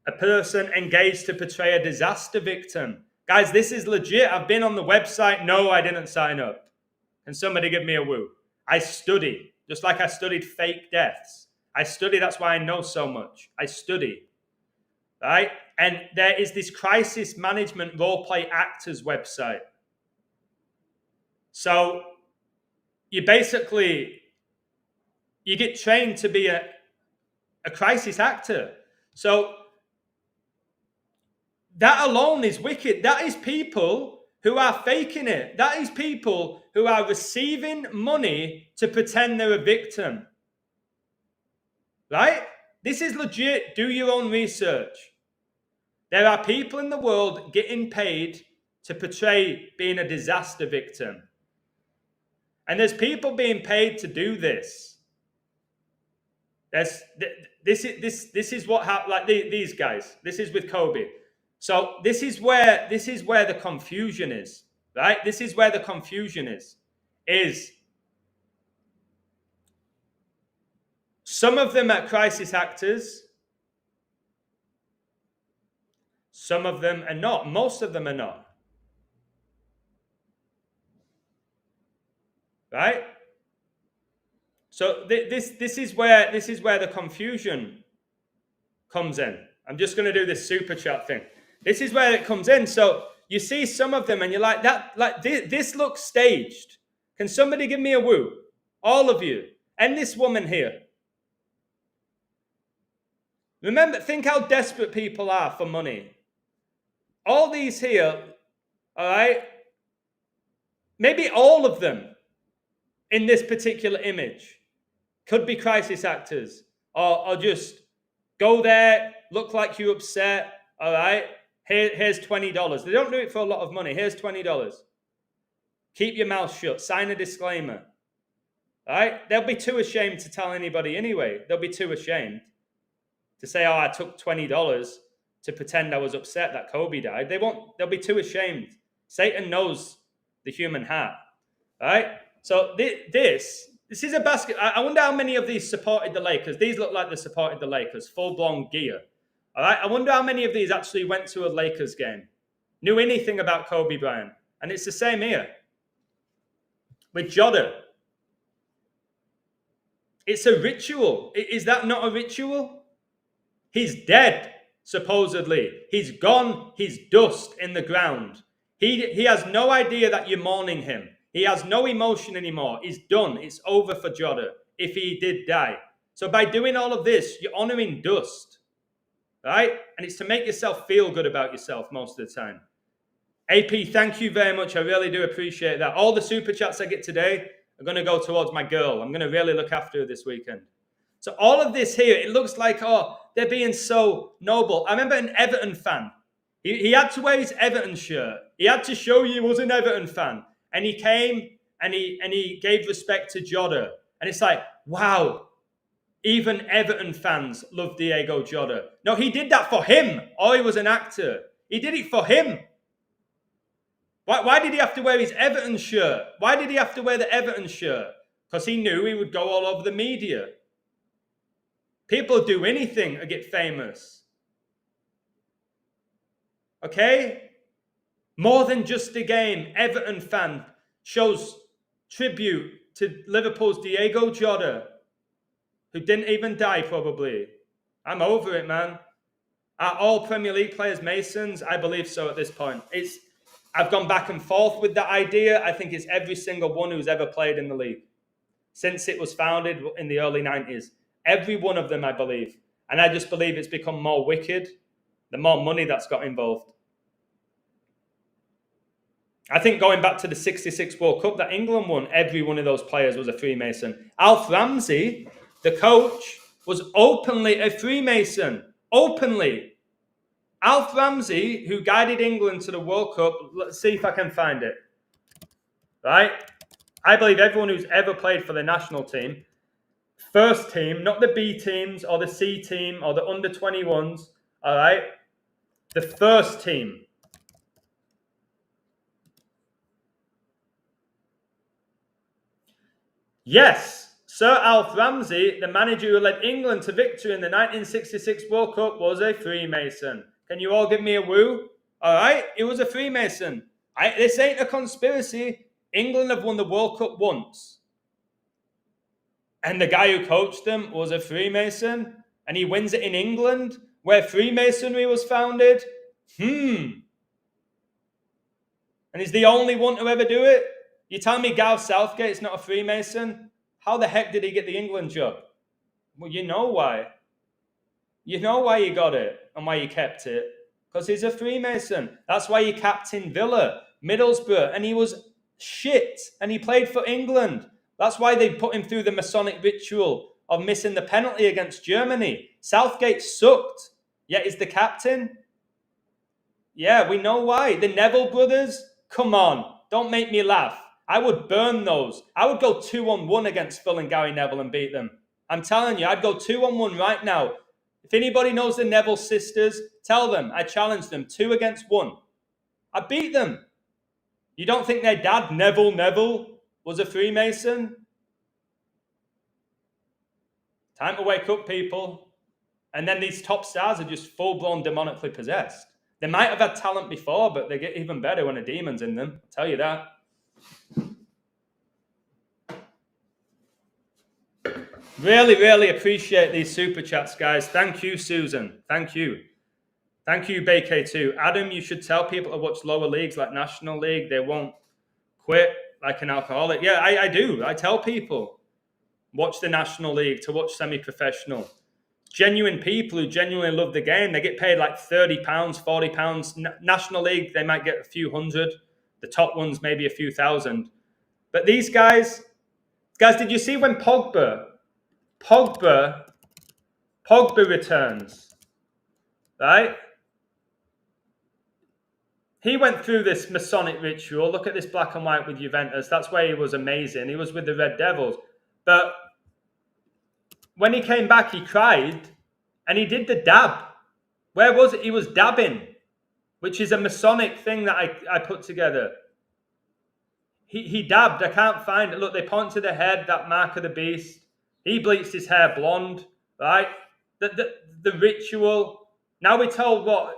a person engaged to portray a disaster victim. Guys, this is legit. I've been on the website. No, I didn't sign up. Can somebody give me a woo? I study, just like I studied fake deaths. I study, that's why I know so much. I study, right? And there is this crisis management roleplay actors website. So you get trained to be a crisis actor. So that alone is wicked. That is people who are faking it. That is people who are receiving money to pretend they're a victim. Right? This is legit. Do your own research. There are people in the world getting paid to portray being a disaster victim. And there's people being paid to do this. This is what happened. Like these guys. This is with Kobe. So this is where the confusion is, right? This is where the confusion is some of them are crisis actors, some of them are not, most of them are not, right? So this is where the confusion comes in. I'm just going to do this super chat thing. This is where it comes in. So you see some of them and you're like, this looks staged. Can somebody give me a woo? All of you. And this woman here. Remember, think how desperate people are for money. All these here, all right? Maybe all of them in this particular image could be crisis actors or just go there, look like you're upset, all right? Here's $20. They don't do it for a lot of money. Here's $20. Keep your mouth shut. Sign a disclaimer. All right? They'll be too ashamed to tell anybody anyway. They'll be too ashamed to say, oh, I took $20 to pretend I was upset that Kobe died. They'll be too ashamed. Satan knows the human heart. All right? So this is a basket. I wonder how many of these supported the Lakers. These look like they supported the Lakers, full-blown gear. All right? I wonder how many of these actually went to a Lakers game, knew anything about Kobe Bryant. And it's the same here with Jota. It's a ritual. Is that not a ritual? He's dead, supposedly. He's gone. He's dust in the ground. He has no idea that you're mourning him. He has no emotion anymore. He's done. It's over for Jota if he did die. So by doing all of this, you're honoring dust, right? And it's to make yourself feel good about yourself most of the time. AP, thank you very much. I really do appreciate that. All the super chats I get today are going to go towards my girl. I'm going to really look after her this weekend. So all of this here, it looks like, oh, they're being so noble. I remember an Everton fan. He had to wear his Everton shirt. He had to show you he was an Everton fan. And he came and he gave respect to Jota. And it's like, wow, even Everton fans love Diogo Jota. No, he did that for him. Or he was an actor. He did it for him. Why did he have to wear his Everton shirt? Why did he have to wear the Everton shirt? Because he knew he would go all over the media. People do anything to get famous. Okay? More than just a game, Everton fan shows tribute to Liverpool's Diogo Jota, who didn't even die probably. I'm over it, man. Are all Premier League players Masons? I believe so at this point. I've gone back and forth with that idea. I think it's every single one who's ever played in the league since it was founded in the early 90s. Every one of them, I believe. And I just believe it's become more wicked the more money that's got involved. I think going back to the 66 World Cup that England won, every one of those players was a Freemason. Alf Ramsey, the coach, was openly a Freemason. Openly. Alf Ramsey, who guided England to the World Cup, let's see if I can find it. Right? I believe everyone who's ever played for the national team, first team, not the B teams or the C team or the under 21s, all right? The first team. Yes, Sir Alf Ramsey, the manager who led England to victory in the 1966 World Cup, was a Freemason. Can you all give me a woo? All right, he was a Freemason. This ain't a conspiracy. England have won the World Cup once. And the guy who coached them was a Freemason. And he wins it in England, where Freemasonry was founded. And he's the only one to ever do it. You tell me Gareth Southgate's not a Freemason? How the heck did he get the England job? Well, you know why. You know why he got it and why he kept it. Because he's a Freemason. That's why he captained Villa, Middlesbrough, and he was shit. And he played for England. That's why they put him through the Masonic ritual of missing the penalty against Germany. Southgate sucked, yet he's the captain. Yeah, we know why. The Neville brothers, come on, don't make me laugh. I would burn those. I would go 2-on-1 against Phil and Gary Neville and beat them. I'm telling you, I'd go 2-on-1 right now. If anybody knows the Neville sisters, tell them. I challenge them 2 against 1. I beat them. You don't think their dad, Neville, was a Freemason? Time to wake up, people. And then these top stars are just full-blown demonically possessed. They might have had talent before, but they get even better when a demon's in them. I'll tell you that. Really, really appreciate these super chats, guys. Thank you, Susan. Thank you. Thank you, BK2. Adam, you should tell people to watch lower leagues like National League. They won't quit like an alcoholic. Yeah, I do. I tell people, watch the National League, to watch semi-professional. Genuine people who genuinely love the game. They get paid like £30, £40. National League, they might get a few hundred. The top ones, maybe a few thousand. But these guys, did you see when Pogba returns, right? He went through this Masonic ritual. Look at this black and white with Juventus. That's why he was amazing. He was with the Red Devils. But when he came back, he cried and he did the dab. Where was it? He was dabbing, which is a Masonic thing that I put together. He dabbed. I can't find it. Look, they point to the head, that mark of the beast. He bleached his hair blonde, right? The ritual. Now we're told what?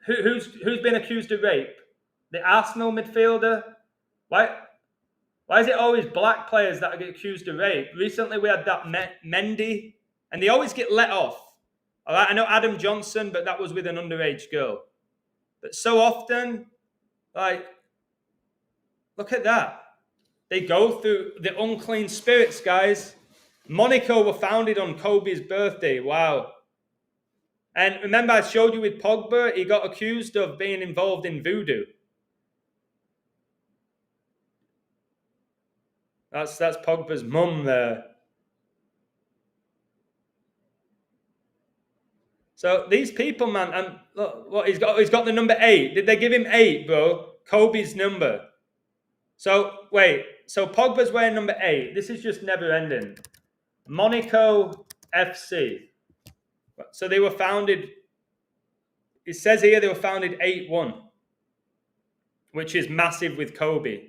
Who's been accused of rape? The Arsenal midfielder? Why is it always black players that get accused of rape? Recently we had that Mendy, and they always get let off. All right, I know Adam Johnson, but that was with an underage girl. But so often, like, look at that. They go through the unclean spirits, guys. Monaco were founded on Kobe's birthday. Wow. And remember, I showed you with Pogba, he got accused of being involved in voodoo. That's Pogba's mum there. So these people, man, and look, what he's got the number 8. Did they give him 8, bro? Kobe's number. So wait, so Pogba's wearing number 8. This is just never ending. Monaco FC. So they were founded, it says here they were founded 8-1, which is massive with Kobe.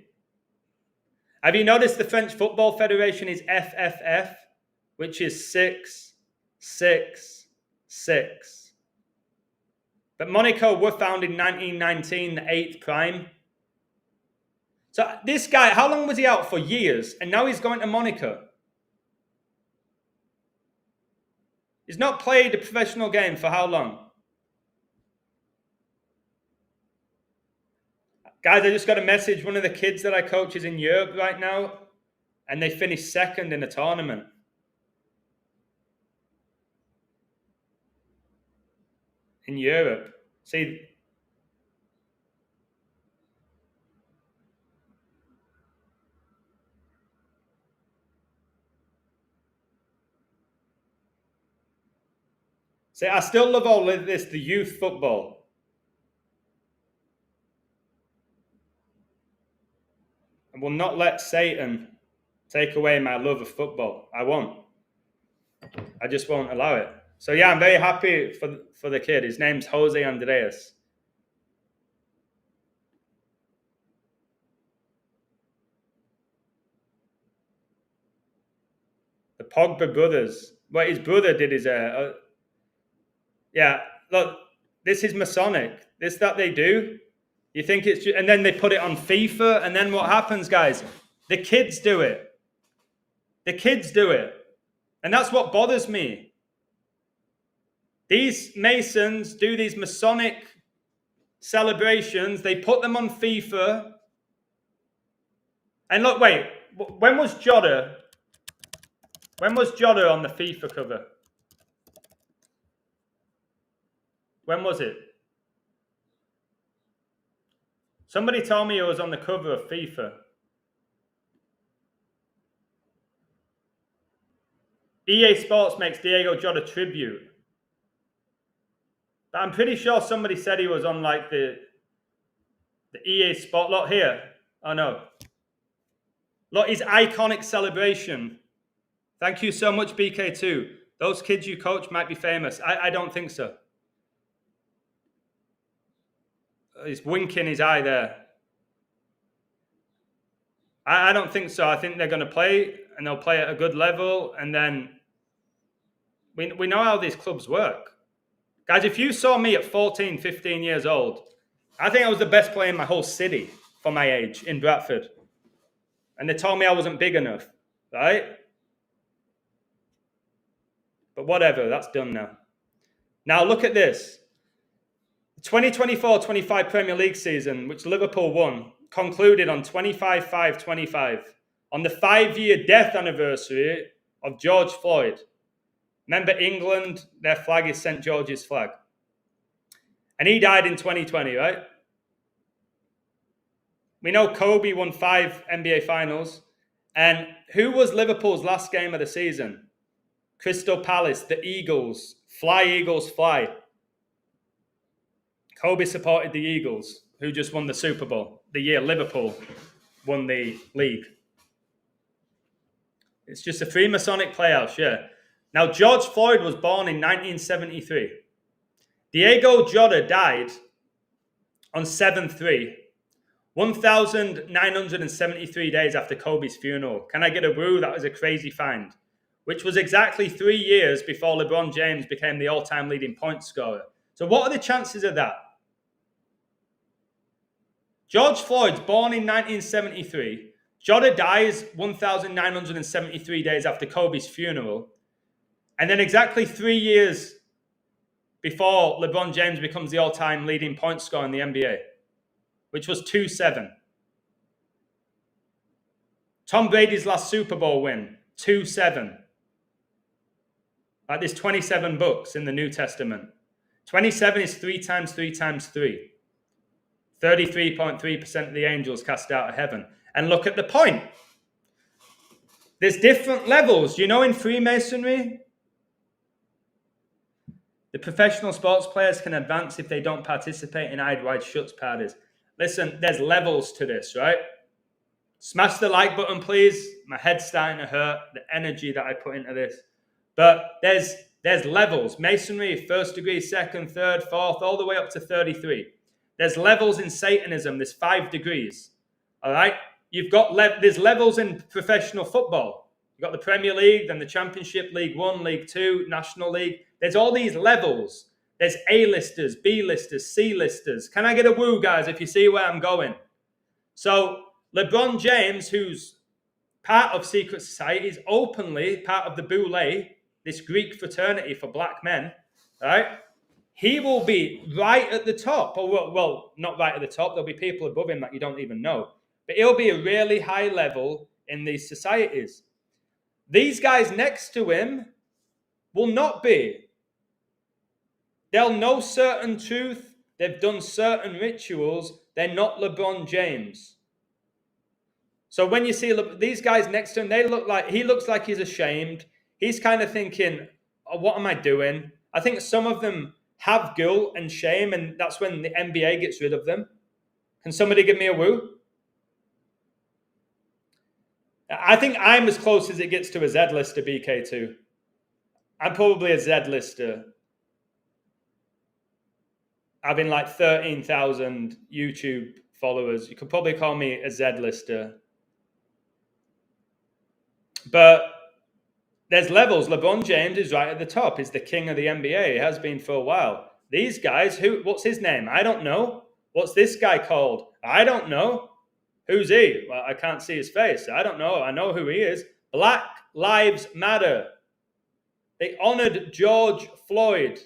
Have you noticed the French Football Federation is FFF, which is 666. But Monaco were founded in 1919, the 8th prime. So this guy, how long was he out for? Years. And now he's going to Monaco. He's not played a professional game for how long? Guys, I just got a message. One of the kids that I coach is in Europe right now, and they finished second in a tournament. In Europe. See, I still love all of this, the youth football. I will not let Satan take away my love of football. I won't. I just won't allow it. So yeah, I'm very happy for the kid. His name's Jose Andreas. The Pogba brothers. What his brother did is yeah, look, this is Masonic. This that they do. You think it's and then they put it on FIFA, and then what happens, guys? The kids do it. The kids do it. And that's what bothers me. These Masons do these Masonic celebrations. They put them on FIFA. And look, wait, when was Jota? When was Jota on the FIFA cover? When was it? Somebody told me it was on the cover of FIFA. EA Sports makes Diogo Jota tribute. But I'm pretty sure somebody said he was on like the EA Sport. Look here. Oh no. Look, his iconic celebration. Thank you so much, BK2. Those kids you coach might be famous. I don't think so. He's winking his eye there. I don't think so. I think they're going to play, and they'll play at a good level, and then we know how these clubs work. Guys, if you saw me at 14, 15 years old, I think I was the best player in my whole city for my age in Bradford. And they told me I wasn't big enough, right? But whatever, that's done now. Now look at this. 2024-25 Premier League season, which Liverpool won, concluded on 25-5-25 on the 5-year death anniversary of George Floyd. Remember, England, their flag is St. George's flag. And he died in 2020, right? We know Kobe won 5 NBA finals. And who was Liverpool's last game of the season? Crystal Palace, the Eagles. Fly, Eagles, fly. Kobe supported the Eagles, who just won the Super Bowl the year Liverpool won the league. It's just a Freemasonic playhouse, yeah. Now, George Floyd was born in 1973. Diogo Jota died on 7/3, 1,973 days after Kobe's funeral. Can I get a woo? That was a crazy find. Which was exactly 3 years before LeBron James became the all-time leading point scorer. So what are the chances of that? George Floyd's born in 1973. Jota dies 1,973 days after Kobe's funeral. And then exactly 3 years before LeBron James becomes the all-time leading point scorer in the NBA, which was 2-7. Tom Brady's last Super Bowl win, 2-7. Like there's 27 books in the New Testament. 27 is 3 times 3 times 3. 33.3% of the angels cast out of heaven. And look at the point. There's different levels. You know, in Freemasonry, the professional sports players can advance if they don't participate in eyed wide shut parties. Listen, there's levels to this, right? Smash the like button, please. My head's starting to hurt, the energy that I put into this. But there's levels. Masonry, first degree, second, third, fourth, all the way up to 33. There's levels in Satanism. There's 5 degrees. All right? There's levels in professional football. You've got the Premier League, then the Championship, League 1, League 2, National League. There's all these levels. There's A-listers, B-listers, C-listers. Can I get a woo, guys, if you see where I'm going? So LeBron James, who's part of secret society, is openly part of the Boule, this Greek fraternity for black men, right? He will be right at the top. Or, well, not right at the top. There'll be people above him that you don't even know. But he'll be a really high level in these societies. These guys next to him will not be. They'll know certain truth. They've done certain rituals. They're not LeBron James. So when you see these guys next to him, he looks like he's ashamed. He's kind of thinking, oh, what am I doing? I think some of them have guilt and shame, and that's when the NBA gets rid of them. Can somebody give me a woo? I think I'm as close as it gets to a Z-lister, BK2. I'm probably a Z-lister. Having like 13,000 YouTube followers. You could probably call me a Z-lister. But there's levels. LeBron James is right at the top. He's the king of the NBA. He has been for a while. These guys, what's his name? I don't know. What's this guy called? I don't know. Who's he? Well, I can't see his face. I don't know. I know who he is. Black Lives Matter. They honored George Floyd.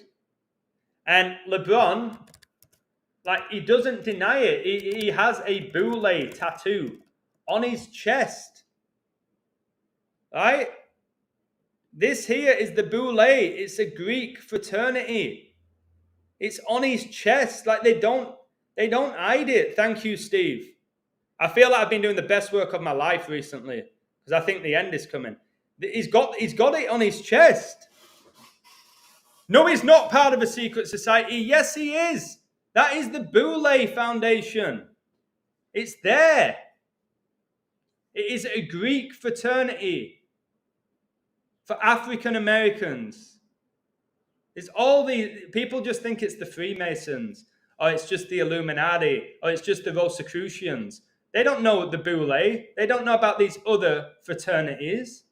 And LeBron, like, he doesn't deny it. He has a Boule tattoo on his chest. Right? This here is the Boule. It's a Greek fraternity. It's on his chest. Like, they don't hide it. Thank you, Steve. I feel like I've been doing the best work of my life recently because I think the end is coming. He's got it on his chest. No, he's not part of a secret society. Yes, he is. That is the Boule Foundation. It's there. It is a Greek fraternity for African Americans. It's all the people just think it's the Freemasons, or it's just the Illuminati, or it's just the Rosicrucians. They don't know the Boule. They don't know about these other fraternities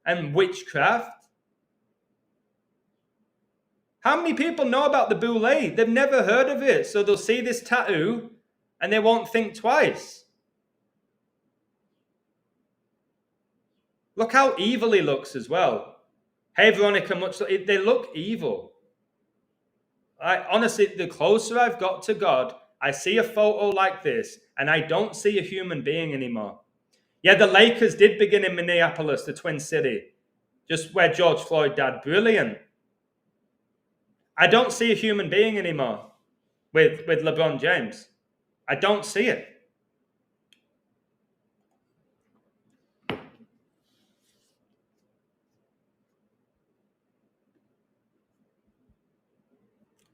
and witchcraft. How many people know about the Boule? They've never heard of it. So they'll see this tattoo and they won't think twice. Look how evil he looks as well. Hey, Veronica, they look evil. Honestly, the closer I've got to God, I see a photo like this, and I don't see a human being anymore. Yeah, the Lakers did begin in Minneapolis, the Twin City, just where George Floyd died. Brilliant. I don't see a human being anymore with LeBron James. I don't see it.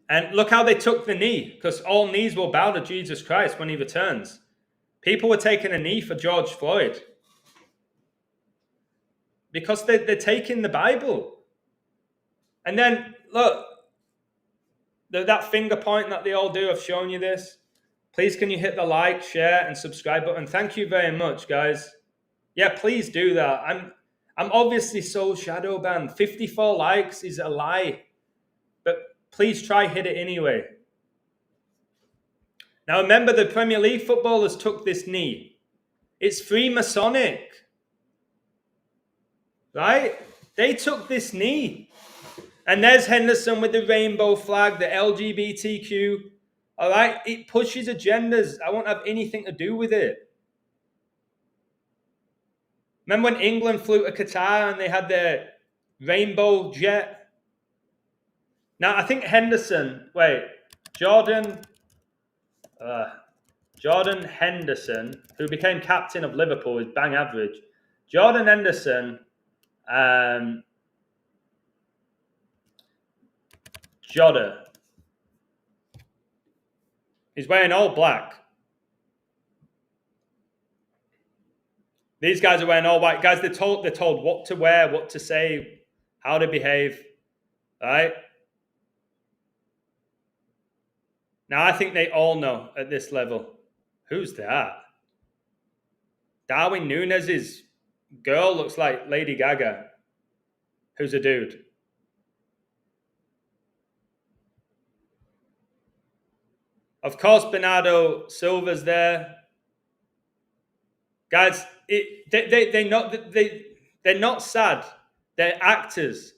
And look how they took the knee, because all knees will bow to Jesus Christ when he returns. People were taking a knee for George Floyd because they're taking the Bible. And then, look, that finger point that they all do, I've shown you this. Please can you hit the like, share, and subscribe button? Thank you very much, guys. Yeah, please do that. I'm obviously so shadow banned. 54 likes is a lie. But please try hit it anyway. Now remember, the Premier League footballers took this knee. It's Freemasonic. Right? They took this knee. And there's Henderson with the rainbow flag, the LGBTQ. All right? It pushes agendas. I won't have anything to do with it. Remember when England flew to Qatar and they had their rainbow jet? Now, I think Jordan Henderson, who became captain of Liverpool, is bang average. Jordan Henderson, Jota. He's wearing all black. These guys are wearing all white. Guys, they're told what to wear, what to say, how to behave. Right? Now, I think they all know at this level. Who's that? Darwin Núñez's girl looks like Lady Gaga. Who's a dude? Of course, Bernardo Silva's there. Guys, they're not sad. They're actors.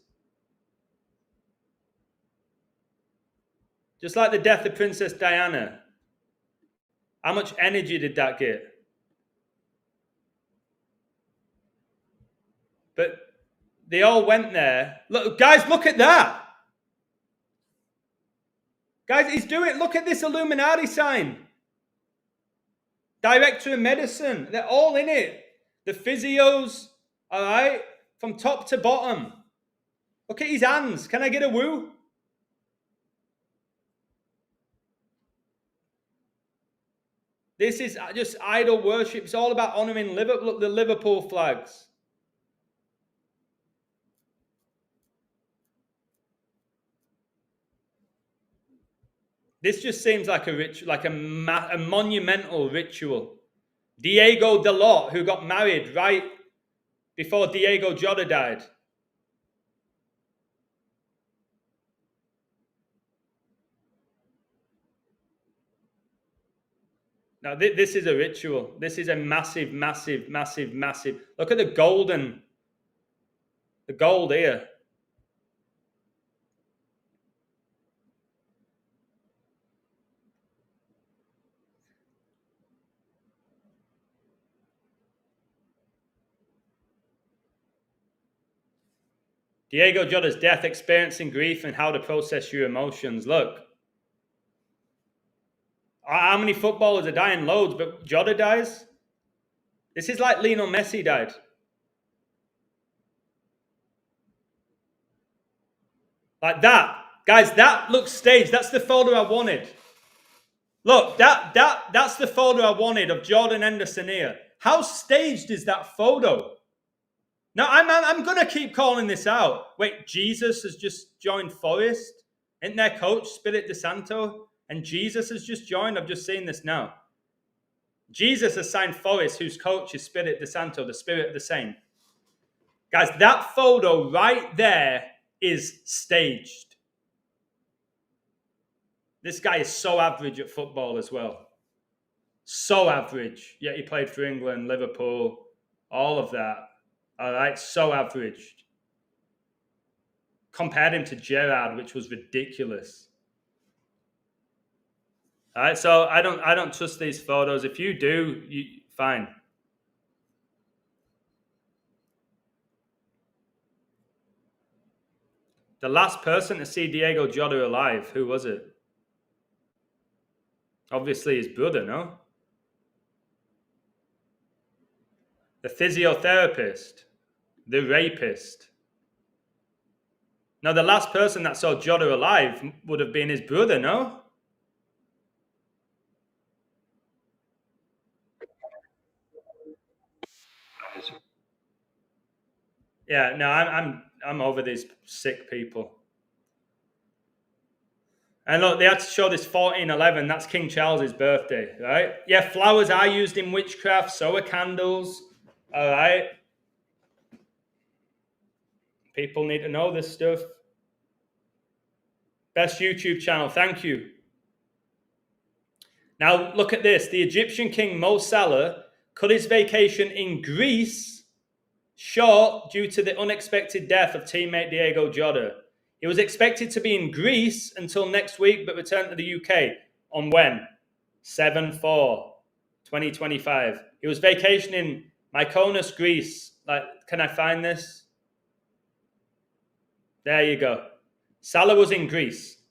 Just like the death of Princess Diana. How much energy did that get? But they all went there. Look, guys, look at that. Guys, he's doing. Look at this Illuminati sign. Director of medicine. They're all in it. The physios, all right, from top to bottom. Look at his hands. Can I get a woo? This is just idol worship. It's all about honoring Liverpool, the Liverpool flags. This just seems like a ritual, like a monumental ritual. Diego Dalot, who got married right before Diogo Jota died. Now, this is a ritual. This is a massive, massive, massive, massive. Look at the gold here. Diogo Jota's death, experiencing grief and how to process your emotions. Look. How many footballers are dying? Loads, but Jota dies? This is like Lionel Messi died. Like that. Guys, that looks staged. That's the photo I wanted. Look, that's the photo I wanted of Jordan Henderson here. How staged is that photo? Now, I'm going to keep calling this out. Wait, Jesus has just joined Forest? Isn't their coach Spirit Santo? And Jesus has just joined? I've just seen this now. Jesus has signed Forest, whose coach is Spirit Santo, the Spirit of the Saint. Guys, that photo right there is staged. This guy is so average at football as well. So average. Yet he played for England, Liverpool, all of that. All right, so averaged. Compared him to Gerrard, which was ridiculous. All right, so I don't trust these photos. If you do, fine. The last person to see Diego Jota alive, who was it? Obviously his brother, no? The physiotherapist, the rapist. No, the last person that saw Jota alive would have been his brother, no? Yeah, no, I'm over these sick people. And look, they had to show this 1411. That's King Charles's birthday, right? Yeah, flowers are used in witchcraft. So are candles. All right. People need to know this stuff. Best YouTube channel. Thank you. Now look at this. The Egyptian king Mo Salah cut his vacation in Greece short due to the unexpected death of teammate Diogo Jota. He was expected to be in Greece until next week, but returned to the UK on when? 7/4/2025. He was vacationing Mykonos, Greece. Like, can I find this? There you go. Salah was in Greece.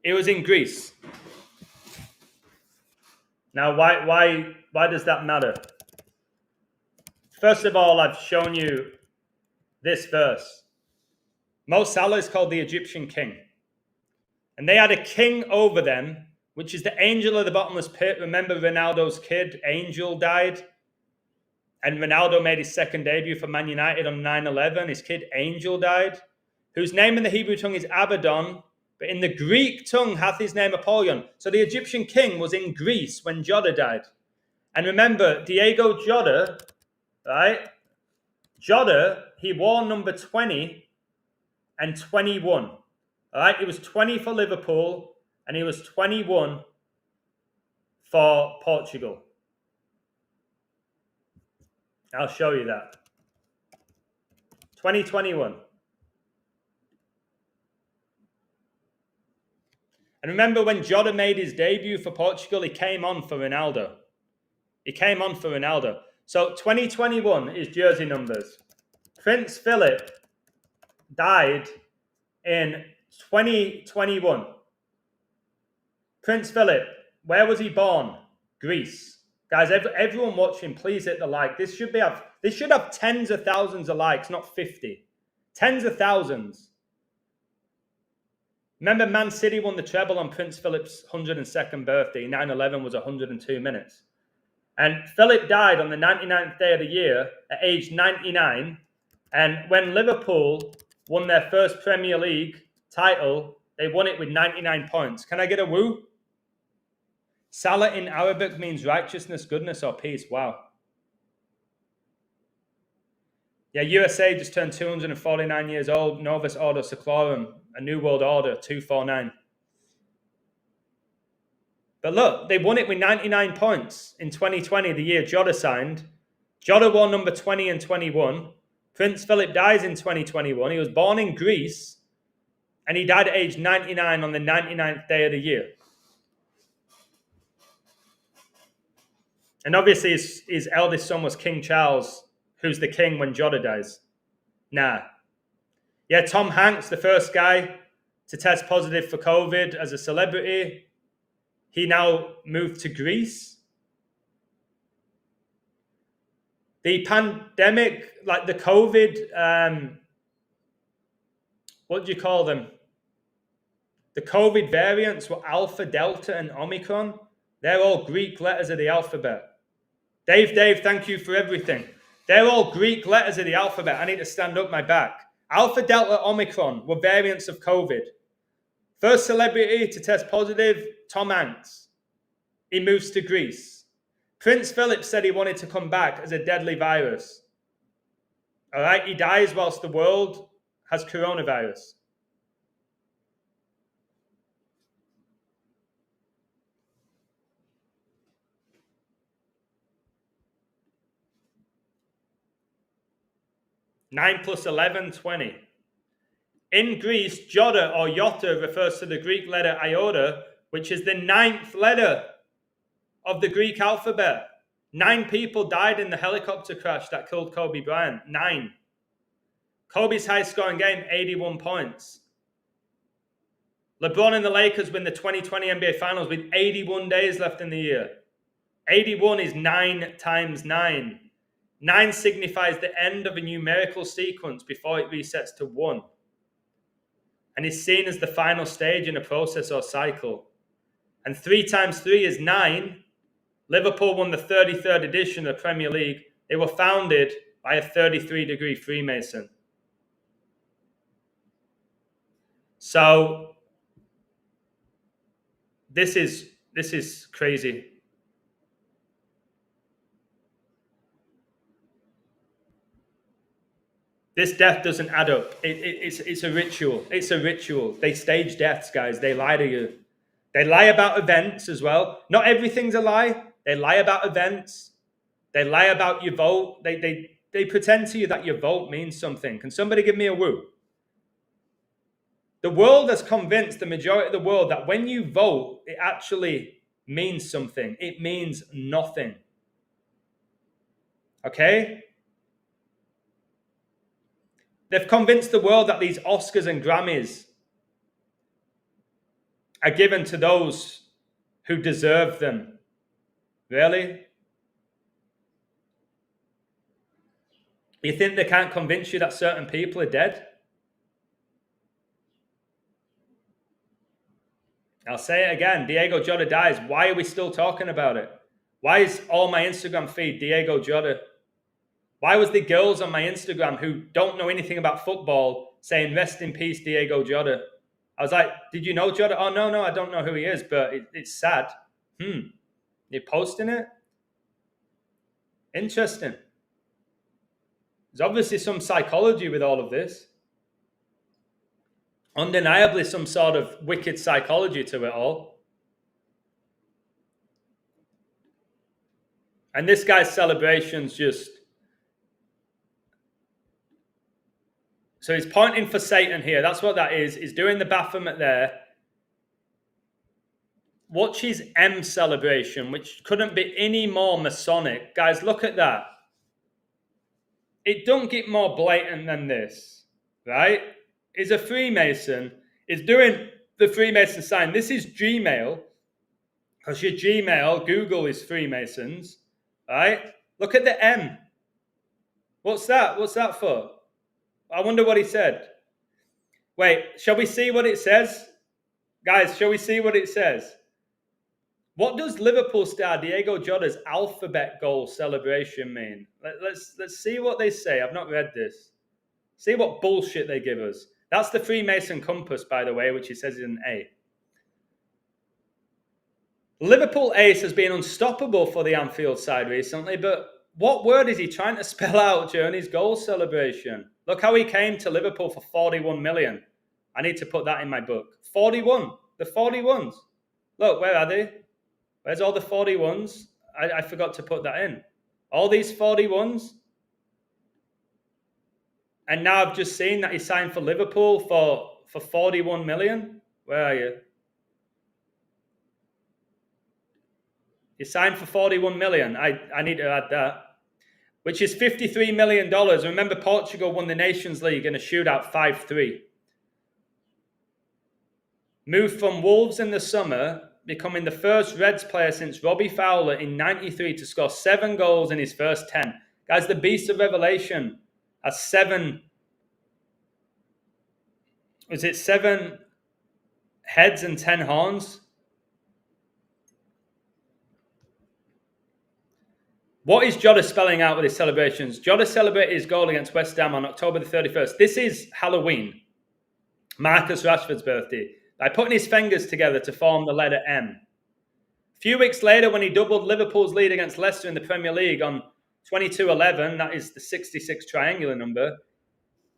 He was in Greece. Now, why does that matter? First of all, I've shown you this verse. Mo Salah is called the Egyptian king. And they had a king over them, which is the angel of the bottomless pit. Remember Ronaldo's kid, Angel, died? And Ronaldo made his second debut for Man United on 9/11. His kid, Angel, died. Whose name in the Hebrew tongue is Abaddon, but in the Greek tongue hath his name Apollyon. So the Egyptian king was in Greece when Jota died. And remember, Diego Jota, right? Jota, he wore number 20 and 21. All right, he was 20 for Liverpool and he was 21 for Portugal. I'll show you that. 2021. And remember when Jota made his debut for Portugal, he came on for Ronaldo. So 2021 is jersey numbers. Prince Philip died in 2021. Prince Philip, where was he born? Greece. Guys, everyone watching, please hit the like. This should have tens of thousands of likes, not 50. Tens of thousands. Remember, Man City won the treble on Prince Philip's 102nd birthday. 9/11 was 102 minutes. And Philip died on the 99th day of the year at age 99. And when Liverpool won their first Premier League title, they won it with 99 points. Can I get a woo? Salah in Arabic means righteousness, goodness, or peace. Wow. Yeah, USA just turned 249 years old. Novus Ordo Seclorum, a new world order, 249. But look, they won it with 99 points in 2020, the year Jota signed. Jota won number 20 and 21. Prince Philip dies in 2021. He was born in Greece, and he died at age 99 on the 99th day of the year. And obviously, his eldest son was King Charles, who's the king when Jota dies. Nah. Yeah, Tom Hanks, the first guy to test positive for COVID as a celebrity. He now moved to Greece. The pandemic, like the COVID, what do you call them? The COVID variants were Alpha, Delta, and Omicron. They're all Greek letters of the alphabet. Dave, thank you for everything. They're all Greek letters of the alphabet. I need to stand up my back. Alpha, Delta, Omicron were variants of COVID. First celebrity to test positive, Tom Hanks. He moves to Greece. Prince Philip said he wanted to come back as a deadly virus. All right, he dies whilst the world has coronavirus. Nine plus 11, 20. In Greece, Jota or Iota refers to the Greek letter iota, which is the 9th letter of the Greek alphabet. 9 people died in the helicopter crash that killed Kobe Bryant. 9. Kobe's highest scoring game, 81 points. LeBron and the Lakers win the 2020 NBA Finals with 81 days left in the year. 81 is 9 times 9. 9 signifies the end of a numerical sequence before it resets to 1. And is seen as the final stage in a process or cycle. And 3 times 3 is 9. Liverpool won the 33rd edition of the Premier League. They were founded by a 33-degree Freemason. So this is crazy. This death doesn't add up. It's a ritual. It's a ritual. They stage deaths, guys. They lie to you. They lie about events as well. Not everything's a lie. They lie about events. They lie about your vote. They pretend to you that your vote means something. Can somebody give me a woo? The world has convinced the majority of the world that when you vote, it actually means something. It means nothing. Okay? They've convinced the world that these Oscars and Grammys are given to those who deserve them. Really? You think they can't convince you that certain people are dead? I'll say it again. Diogo Jota dies. Why are we still talking about it? Why is all my Instagram feed Diogo Jota? Why was the girls on my Instagram who don't know anything about football saying, rest in peace, Diogo Jota? I was like, did you know Jota? Oh, no, I don't know who he is, but it's sad. You're posting it? Interesting. There's obviously some psychology with all of this. Undeniably some sort of wicked psychology to it all. And this guy's celebrations just... So he's pointing for Satan here. That's what that is. He's doing the Baphomet there. Watch his M celebration, which couldn't be any more Masonic. Guys, look at that. It don't get more blatant than this, right? Is a Freemason, is doing the Freemason sign. This is Gmail, because your Gmail, Google is Freemasons, right? Look at the M. What's that? What's that for? I wonder what he said. Wait, shall we see what it says? Guys, shall we see what it says? What does Liverpool star Diogo Jota's alphabet goal celebration mean? Let's see what they say. I've not read this. See what bullshit they give us. That's the Freemason compass, by the way, which he says is an A. Liverpool ace has been unstoppable for the Anfield side recently, but what word is he trying to spell out during his goal celebration? Look how he came to Liverpool for 41 million. I need to put that in my book. 41. The 41s. Look, where are they? Where's all the 41s? I forgot to put that in. All these 41s. And now I've just seen that he signed for Liverpool for 41 million. Where are you? He signed for 41 million. I need to add that. Which is $53 million. Remember, Portugal won the Nations League in a shootout 5-3. Moved from Wolves in the summer, becoming the first Reds player since Robbie Fowler in 93 to score 7 goals in his first 10. Guys, the Beast of Revelation has 7... Was it 7 heads and 10 horns? What is Jota spelling out with his celebrations? Jota celebrated his goal against West Ham on October the 31st. This is Halloween, Marcus Rashford's birthday, by putting his fingers together to form the letter M. A few weeks later, when he doubled Liverpool's lead against Leicester in the Premier League on 22-11, that is the 66 triangular number,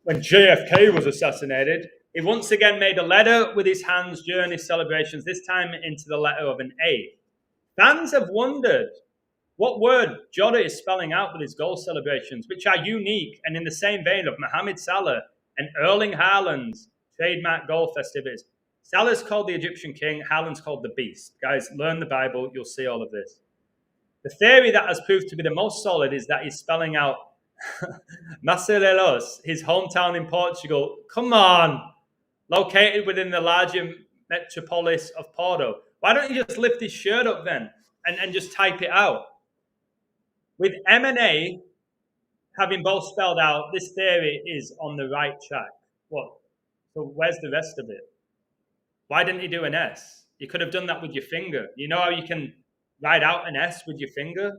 when JFK was assassinated, he once again made a letter with his hands during his celebrations, this time into the letter of an A. Fans have wondered what word Jota is spelling out with his goal celebrations, which are unique and in the same vein of Mohamed Salah and Erling Haaland's trademark goal festivities. Salah's called the Egyptian king. Haaland's called the beast. Guys, learn the Bible. You'll see all of this. The theory that has proved to be the most solid is that he's spelling out Macerelos, his hometown in Portugal. Come on. Located within the larger metropolis of Porto. Why don't you just lift his shirt up then and just type it out? With M&A having both spelled out, this theory is on the right track. What? So where's the rest of it? Why didn't you do an S? You could have done that with your finger. You know how you can write out an S with your finger?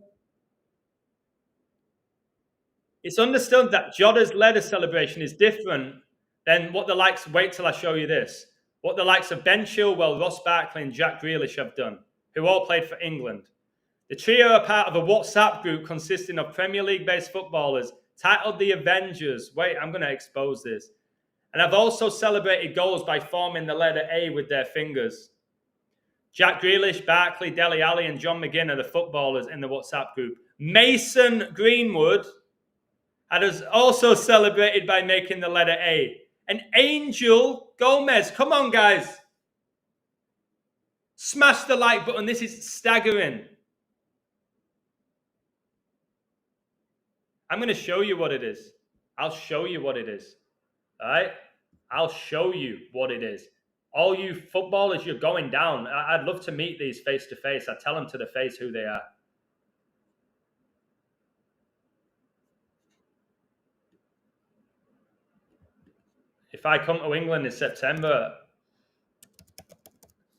It's understood that Jota'S letter celebration is different than what the likes, wait till I show you this, what the likes of Ben Chilwell, Ross Barkley, and Jack Grealish have done, who all played for England. The trio are part of a WhatsApp group consisting of Premier League-based footballers titled The Avengers. Wait, I'm going to expose this. And have also celebrated goals by forming the letter A with their fingers. Jack Grealish, Barkley, Dele Alli, and John McGinn are the footballers in the WhatsApp group. Mason Greenwood has also celebrated by making the letter A. And Angel Gomez, come on, guys. Smash the like button. This is staggering. I'm going to show you what it is. I'll show you what it is. All right? I'll show you what it is. All you footballers, you're going down. I'd love to meet these face to face. I tell them to the face who they are. If I come to England in September,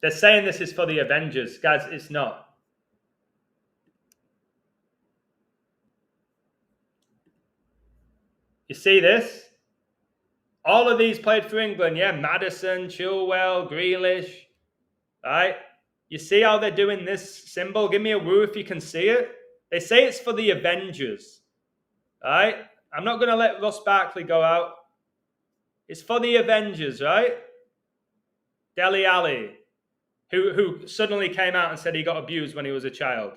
they're saying this is for the Avengers. Guys, it's not. You see this? All of these played for England, yeah? Maddison, Chilwell, Grealish, right? You see how they're doing this symbol? Give me a woo if you can see it. They say it's for the Avengers, right? I'm not going to let Ross Barkley go out. It's for the Avengers, right? Dele Alli, who suddenly came out and said he got abused when he was a child.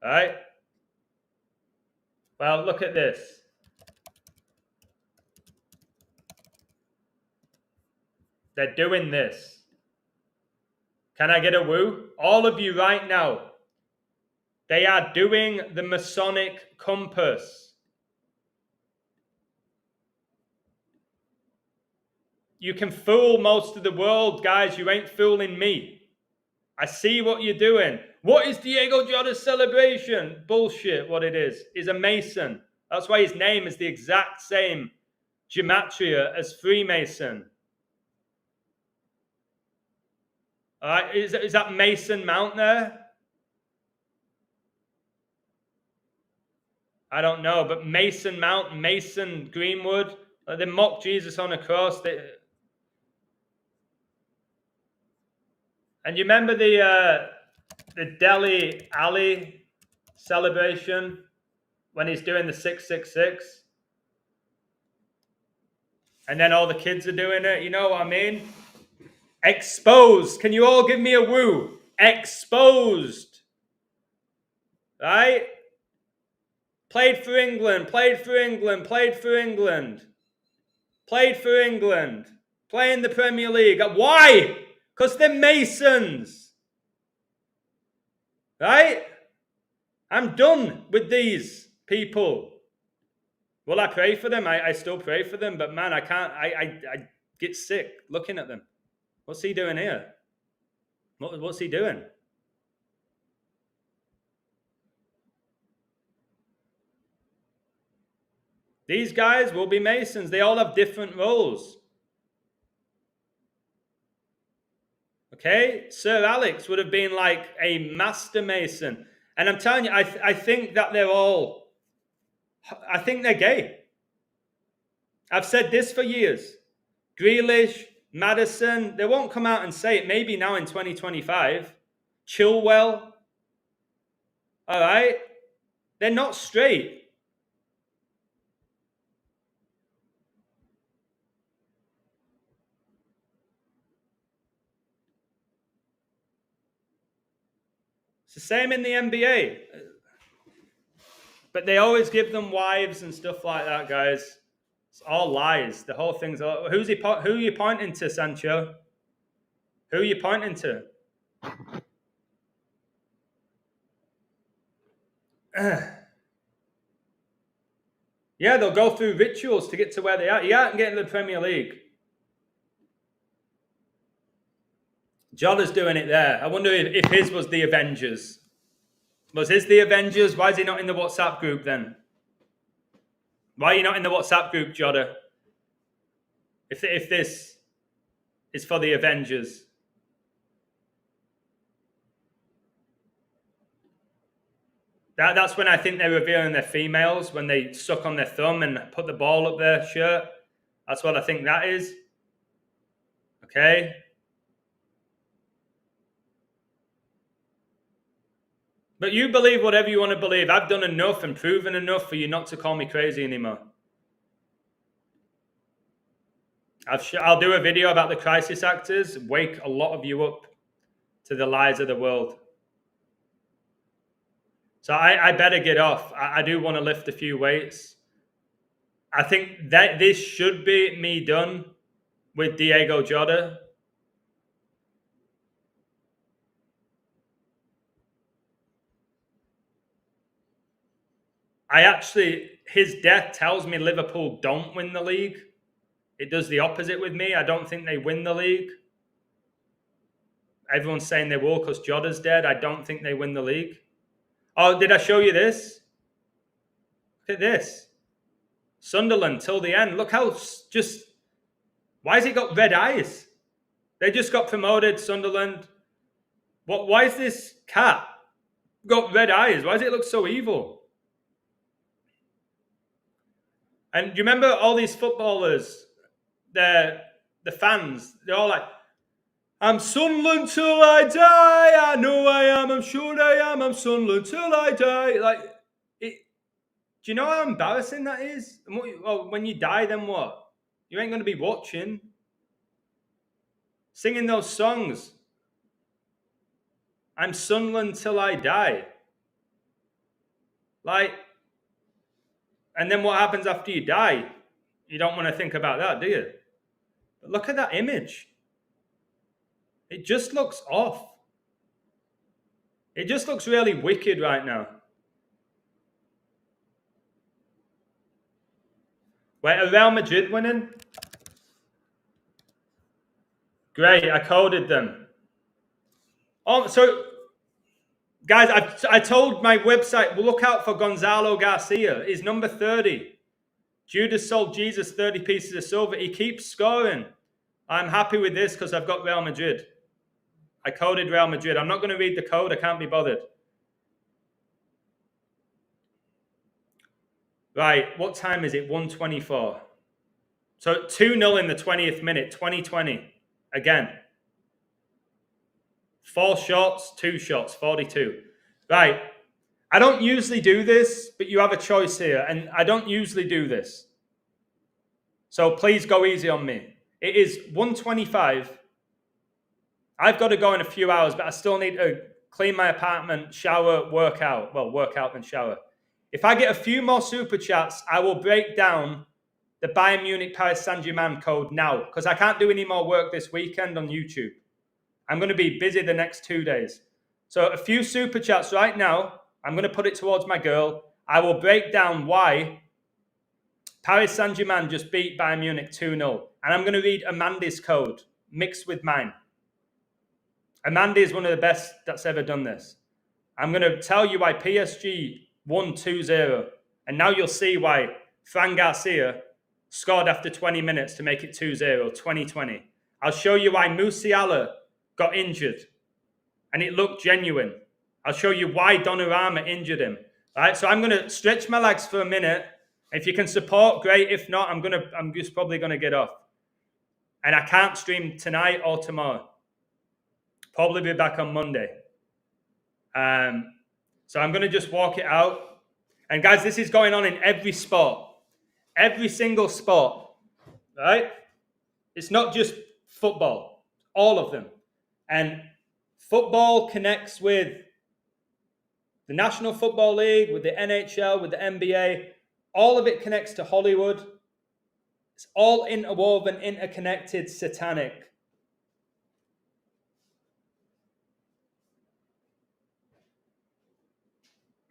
All right? Well, look at this. They're doing this. Can I get a woo? All of you right now. They are doing the Masonic compass. You can fool most of the world, guys. You ain't fooling me. I see what you're doing. What is Diogo Jota's celebration? Bullshit, what it is. He's a Mason. That's why his name is the exact same gematria as Freemason. All right, is that Mason Mount there? I don't know, but Mason Mount, Mason Greenwood, they mock Jesus on a cross. And you remember the Dele Alli celebration when he's doing the 666? And then all the kids are doing it. You know what I mean? Exposed. Can you all give me a woo? Exposed. Right? Played for England, played for England, played for England. Played for England. Play in the Premier League. Why? Because they're Masons. Right? I'm done with these people. Will I pray for them? I still pray for them, but man, I can't. I get sick looking at them. What's he doing here? What's he doing? These guys will be Masons. They all have different roles. Okay? Sir Alex would have been like a master Mason. And I'm telling you, I think that I think they're gay. I've said this for years. Grealish, Maddison, they won't come out and say it. Maybe now in 2025. Chilwell. All right? They're not straight. It's the same in the NBA. But they always give them wives and stuff like that, guys. It's all lies. The whole thing's all... Who are you pointing to, Sancho? Who are you pointing to? Yeah, they'll go through rituals to get to where they are. He aren't getting to the Premier League. Jota'S doing it there. I wonder if his was the Avengers. Was his the Avengers? Why is he not in the WhatsApp group then? Why are you not in the WhatsApp group, Jota? If this is for the Avengers. That's when I think they're revealing their females, when they suck on their thumb and put the ball up their shirt. That's what I think that is. Okay. But you believe whatever you want to believe. I've done enough and proven enough for you not to call me crazy anymore. I'll do a video about the crisis actors, wake a lot of you up to the lies of the world. So I better get off. I do want to lift a few weights. I think that this should be me done with Diogo Jota. His death tells me Liverpool don't win the league. It does the opposite with me. I don't think they win the league. Everyone's saying they will because Jota'S dead. I don't think they win the league. Oh, did I show you this? Look at this. Sunderland till the end. Look how just... Why has it got red eyes? They just got promoted, Sunderland. Why is this cat got red eyes? Why does it look so evil? And do you remember all these footballers, the fans, they're all like, I'm Sunderland till I die. I know I am. I'm sure I am. I'm Sunderland till I die. Like, do you know how embarrassing that is? When you die, then what? You ain't going to be watching. Singing those songs. I'm Sunderland till I die. Like, and then what happens after you die? You don't want to think about that, do you? But look at that image. It just looks off. It just looks really wicked right now. Wait, are Real Madrid winning? Great, I coded them. Oh, so guys, I told my website, well, look out for Gonzalo Garcia. He's number 30. Judas sold Jesus 30 pieces of silver. He keeps scoring. I'm happy with this because I've got Real Madrid. I coded Real Madrid. I'm not going to read the code. I can't be bothered. Right, what time is it? 1:24. So 2-0 in the 20th minute, 2020. Again. 4 shots, 2 shots, 42. Right. I don't usually do this, but you have a choice here. And I don't usually do this. So please go easy on me. It is 1:25. I've got to go in a few hours, but I still need to clean my apartment, shower, work out. Well, work out and shower. If I get a few more super chats, I will break down the Bayern Munich Paris Saint-Germain code now because I can't do any more work this weekend on YouTube. I'm going to be busy the next 2 days. So a few super chats right now. I'm going to put it towards my girl. I will break down why Paris Saint-Germain just beat Bayern Munich 2-0. And I'm going to read Amanda's code mixed with mine. Amanda is one of the best that's ever done this. I'm going to tell you why PSG won 2-0. And now you'll see why Fran Garcia scored after 20 minutes to make it 2-0, 2020. I'll show you why Musiala got injured and it looked genuine. I'll show you why Donnarumma injured him. All right, so I'm going to stretch my legs for a minute. If you can support, great. If not, I'm just probably going to get off. And I can't stream tonight or tomorrow. Probably be back on Monday. So I'm going to just walk it out. And guys, this is going on in every sport. Every single sport. Right? It's not just football. All of them. And football connects with the National Football League, with the NHL, with the NBA. All of it connects to Hollywood. It's all interwoven, interconnected, satanic.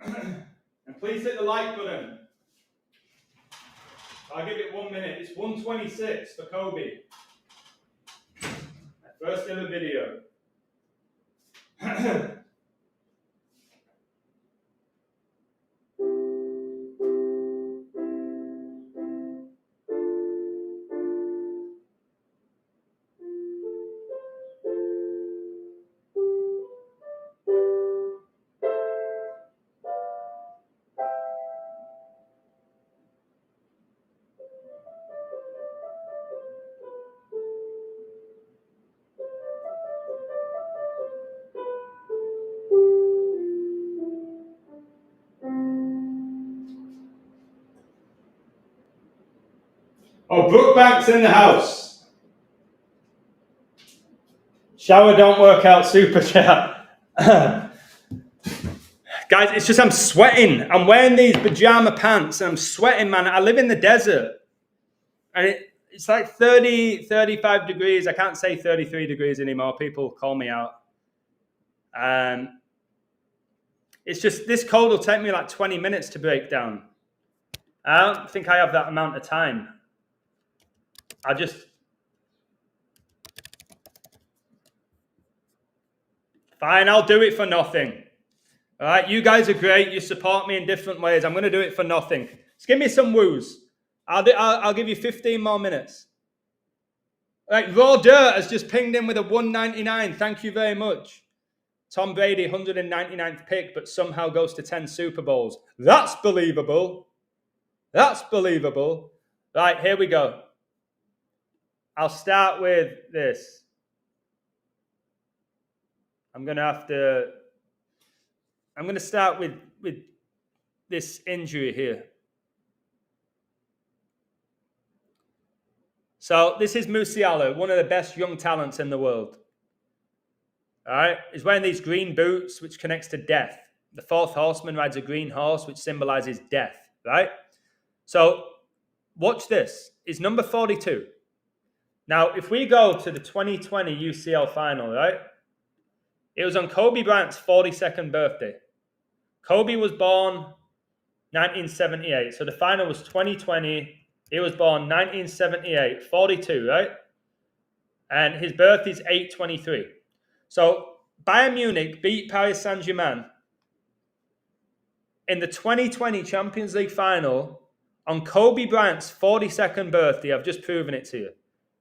And please hit the like button. I'll give it 1 minute. It's 1:26 for Kobe. My first ever video. Oh, Brookbank's in the house. Shower don't work out, super chat. Guys, it's just I'm sweating. I'm wearing these pajama pants and I'm sweating, man. I live in the desert. And it's like 30, 35 degrees. I can't say 33 degrees anymore. People call me out. It's just, this code will take me like 20 minutes to break down. I don't think I have that amount of time. Fine, I'll do it for nothing. All right, you guys are great. You support me in different ways. I'm going to do it for nothing. Just give me some woos. I'll give you 15 more minutes. All right, Raw Dirt has just pinged in with a 199. Thank you very much. Tom Brady, 199th pick, but somehow goes to 10 Super Bowls. That's believable. That's believable. Right, here we go. I'll start with this. I'm going to start with this injury here. So this is Musiala, one of the best young talents in the world. All right, he's wearing these green boots, which connects to death. The fourth horseman rides a green horse, which symbolizes death, right? So watch this. It's number 42. Now, if we go to the 2020 UCL final, right? It was on Kobe Bryant's 42nd birthday. Kobe was born 1978. So the final was 2020. He was born 1978, 42, right? And his birth is 8/23. So Bayern Munich beat Paris Saint-Germain in the 2020 Champions League final on Kobe Bryant's 42nd birthday. I've just proven it to you.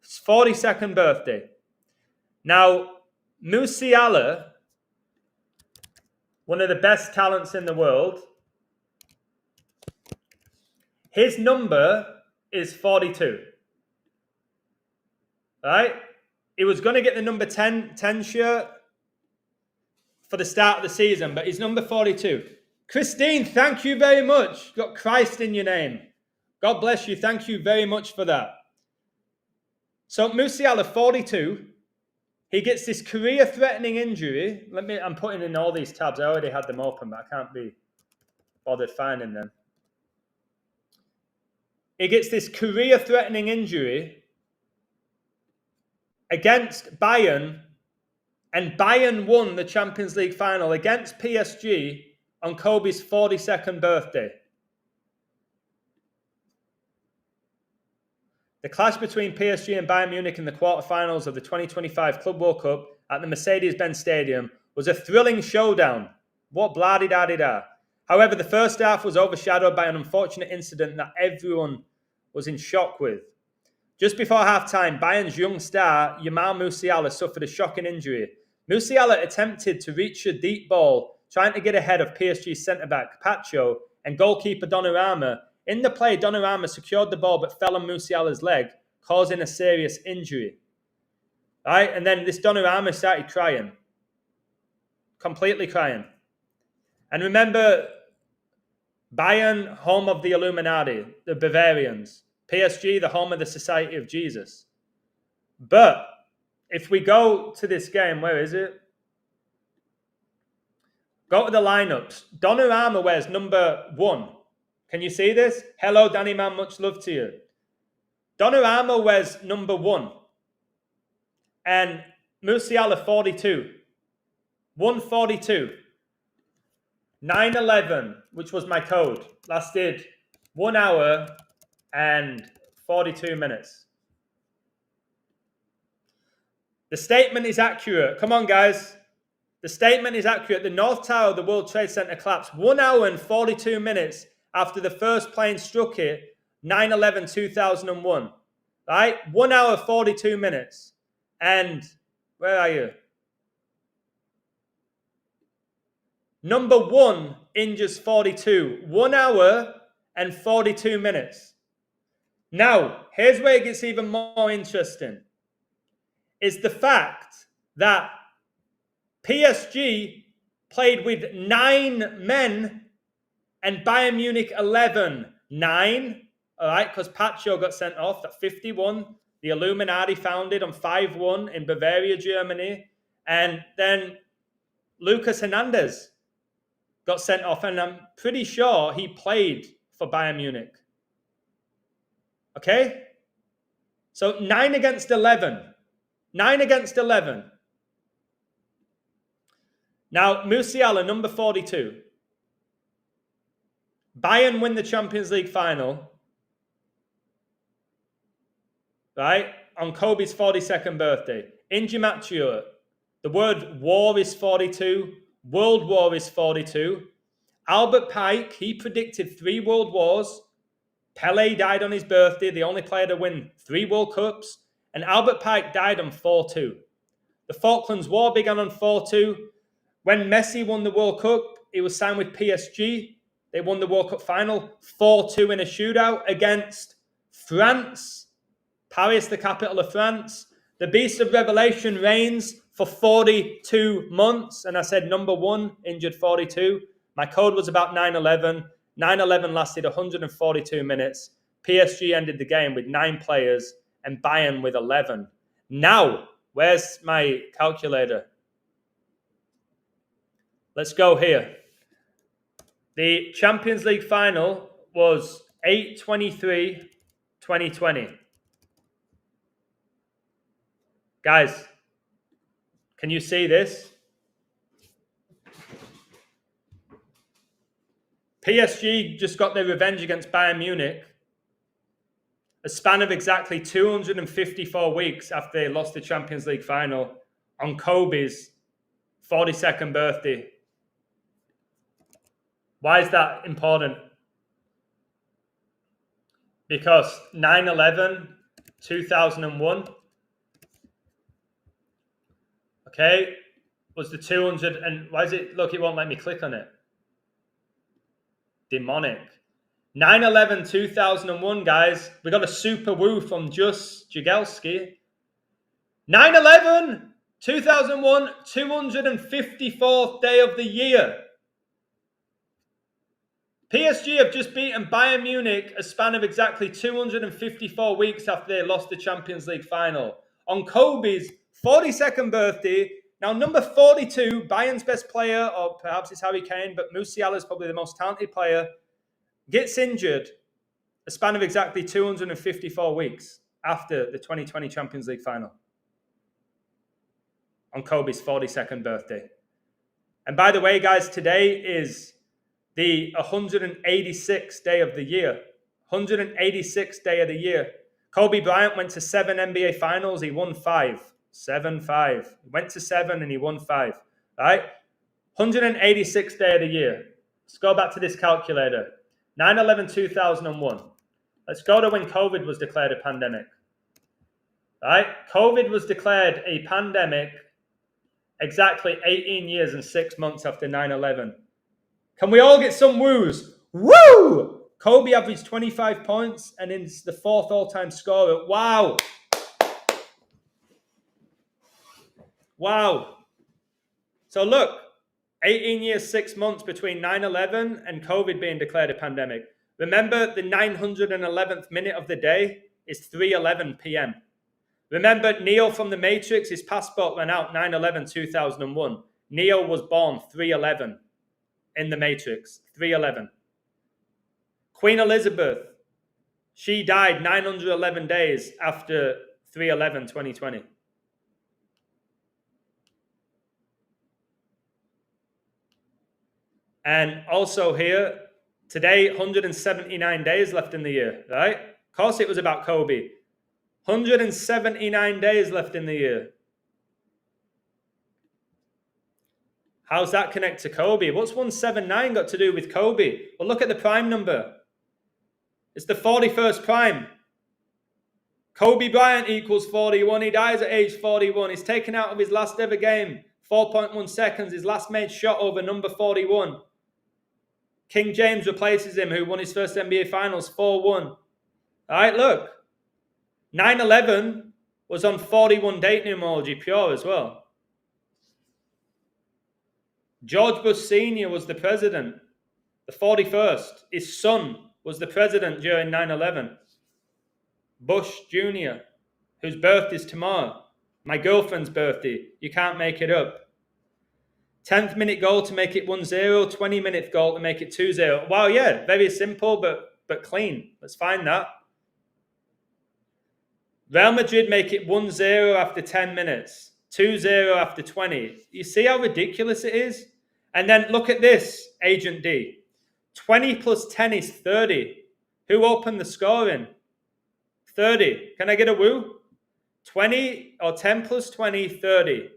His 42nd birthday. Now, Musiala, one of the best talents in the world, his number is 42. Right? He was going to get the number 10 shirt for the start of the season, but he's number 42. Christine, thank you very much. You got Christ in your name. God bless you. Thank you very much for that. So Musiala, 42. He gets this career-threatening injury. I'm putting in all these tabs. I already had them open, but I can't be bothered finding them. He gets this career-threatening injury against Bayern, and Bayern won the Champions League final against PSG on Kobe's 42nd birthday. The clash between PSG and Bayern Munich in the quarterfinals of the 2025 Club World Cup at the Mercedes-Benz Stadium was a thrilling showdown. What blah-de-da-de-da. However, the first half was overshadowed by an unfortunate incident that everyone was in shock with. Just before half-time, Bayern's young star, Jamal Musiala, suffered a shocking injury. Musiala attempted to reach a deep ball, trying to get ahead of PSG's centre-back, Pacho, and goalkeeper Donnarumma. In the play, Donnarumma secured the ball but fell on Musiala's leg, causing a serious injury. Right? And then this Donnarumma started crying. Completely crying. And remember, Bayern, home of the Illuminati, the Bavarians. PSG, the home of the Society of Jesus. But if we go to this game, where is it? Go to the lineups. Donnarumma wears number 1. Can you see this? Hello, Danny Man, much love to you. Donnarumma wears number 1. And Musiala 42. 142. 9/11, which was my code, lasted 1 hour and 42 minutes. The statement is accurate. Come on, guys. The statement is accurate. The North Tower of the World Trade Center collapsed 1 hour and 42 minutes after the first plane struck it, 9/11/2001. Right? 1 hour, 42 minutes. And where are you? Number 1 injures 42. 1 hour and 42 minutes. Now, here's where it gets even more interesting. Is the fact that PSG played with 9 men and Bayern Munich 11. 9, all right, because Pacho got sent off at 51. The Illuminati founded on 5-1 in Bavaria, Germany. And then Lucas Hernandez got sent off, and I'm pretty sure he played for Bayern Munich. Okay? So 9 against 11. 9 against 11. Now, Musiala, number 42. Bayern win the Champions League final, right, on Kobe's 42nd birthday. In Gematria, the word war is 42, World War is 42. Albert Pike, he predicted 3 world wars. Pele died on his birthday, the only player to win 3 World Cups. And Albert Pike died on 4-2. The Falklands War began on 4-2. When Messi won the World Cup, he was signed with PSG. They won the World Cup final 4-2 in a shootout against France. Paris, the capital of France. The Beast of Revelation reigns for 42 months. And I said number 1 injured 42. My code was about 9/11. 9/11 lasted 142 minutes. PSG ended the game with 9 players and Bayern with 11. Now, where's my calculator? Let's go here. The Champions League final was 8/23/2020. Guys, can you see this? PSG just got their revenge against Bayern Munich. A span of exactly 254 weeks after they lost the Champions League final on Kobe's 42nd birthday. Why is that important? Because 9/11/2001, okay, was the 200, and why is it, look, it won't let me click on it. Demonic. 9/11/2001, guys. We got a super woo from Just Jagelski. 9/11/2001, 254th day of the year. PSG have just beaten Bayern Munich a span of exactly 254 weeks after they lost the Champions League final. On Kobe's 42nd birthday, now number 42, Bayern's best player, or perhaps it's Harry Kane, but Musiala is probably the most talented player, gets injured a span of exactly 254 weeks after the 2020 Champions League final. On Kobe's 42nd birthday. And by the way, guys, today is the 186th day of the year. 186th day of the year. Kobe Bryant went to 7 NBA finals. He won 5. 7-5. He went to 7 and he won 5. Right? 186th day of the year. Let's go back to this calculator. 9/11/2001. Let's go to when COVID was declared a pandemic. Right? COVID was declared a pandemic exactly 18 years and 6 months after 9/11. Can we all get some woos? Woo! Kobe averaged 25 points and is the 4th all-time scorer. Wow. Wow. So look, 18 years, 6 months between 9/11 and COVID being declared a pandemic. Remember, the 911th minute of the day is 3:11 p.m. Remember, Neo from The Matrix, his passport ran out 9/11/2001. Neo was born 3:11 in The Matrix, 3:11. Queen Elizabeth, she died 911 days after 3/11/2020. And also here, today, 179 days left in the year, right? Of course it was about Kobe. 179 days left in the year. How's that connect to Kobe? What's 179 got to do with Kobe? Well, look at the prime number. It's the 41st prime. Kobe Bryant equals 41. He dies at age 41. He's taken out of his last ever game. 4.1 seconds. His last made shot over number 41. King James replaces him, who won his first NBA Finals 4-1. All right, look. 9/11 was on 41 date numerology pure as well. George Bush Sr. was the president, the 41st. His son was the president during 9/11. Bush Jr., whose birthday is tomorrow. My girlfriend's birthday. You can't make it up. 10th minute goal to make it 1-0. 20-minute goal to make it 2-0. Wow, yeah, very simple but clean. Let's find that. Real Madrid make it 1-0 after 10 minutes. 2-0 after 20. You see how ridiculous it is? And then look at this, Agent D. 20 plus 10 is 30. Who opened the scoring? 30. Can I get a woo? 20 or 10 plus 20, 30.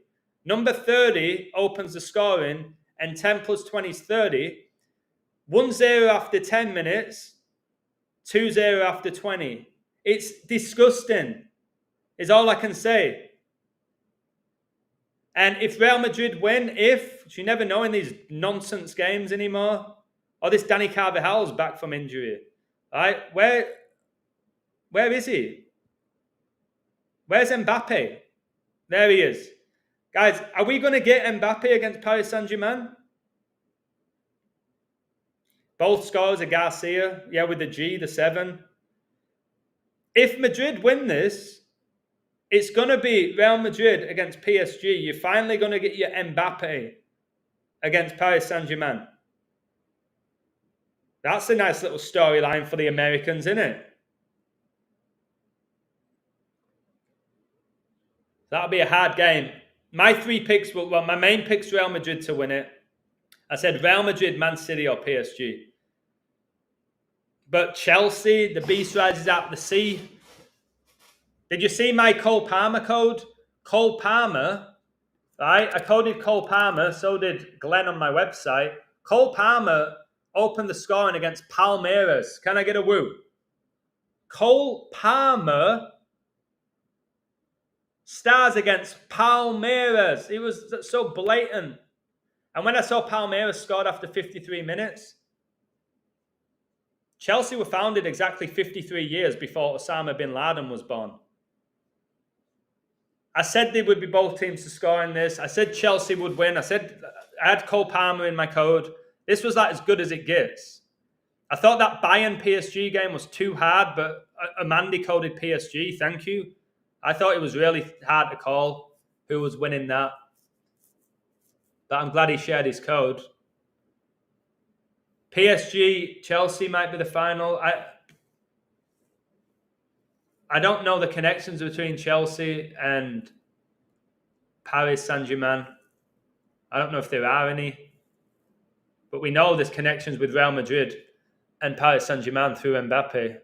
Number 30 opens the scoring, and 10 plus 20 is 30. 1-0 after 10 minutes, 2-0 after 20. It's disgusting, is all I can say. And if Real Madrid win, you never know in these nonsense games anymore. Or this Danny Carvajal's back from injury. Right? Where is he? Where's Mbappe? There he is. Guys, are we going to get Mbappe against Paris Saint-Germain? Both scores are Garcia. Yeah, with the G, the 7. If Madrid win this, it's going to be Real Madrid against PSG. You're finally going to get your Mbappe against Paris Saint-Germain. That's a nice little storyline for the Americans, isn't it? That'll be a hard game. My 3 picks, my main pick's Real Madrid to win it. I said Real Madrid, Man City, or PSG. But Chelsea, the beast rises out of the sea. Did you see my Cole Palmer code? Cole Palmer, right? I coded Cole Palmer, so did Glenn on my website. Cole Palmer opened the scoring against Palmeiras. Can I get a woo? Cole Palmer stars against Palmeiras. It was so blatant. And when I saw Palmeiras scored after 53 minutes, Chelsea were founded exactly 53 years before Osama bin Laden was born. I said they would be both teams to score in this. I said Chelsea would win. I had Cole Palmer in my code. This was like as good as it gets. I thought that Bayern PSG game was too hard, but Amanda coded PSG. Thank you. I thought it was really hard to call who was winning that. But I'm glad he shared his code. PSG, Chelsea might be the final. I don't know the connections between Chelsea and Paris Saint-Germain. I don't know if there are any. But we know there's connections with Real Madrid and Paris Saint-Germain through Mbappe.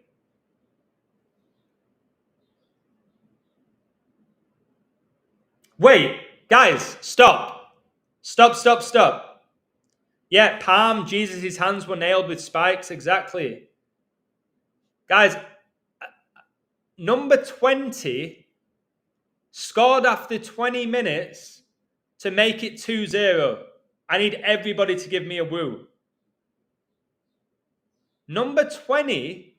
Wait, guys, stop. Stop. Yeah, Palm, Jesus' hands were nailed with spikes, exactly. Guys, number 20 scored after 20 minutes to make it 2-0. I need everybody to give me a woo. Number 20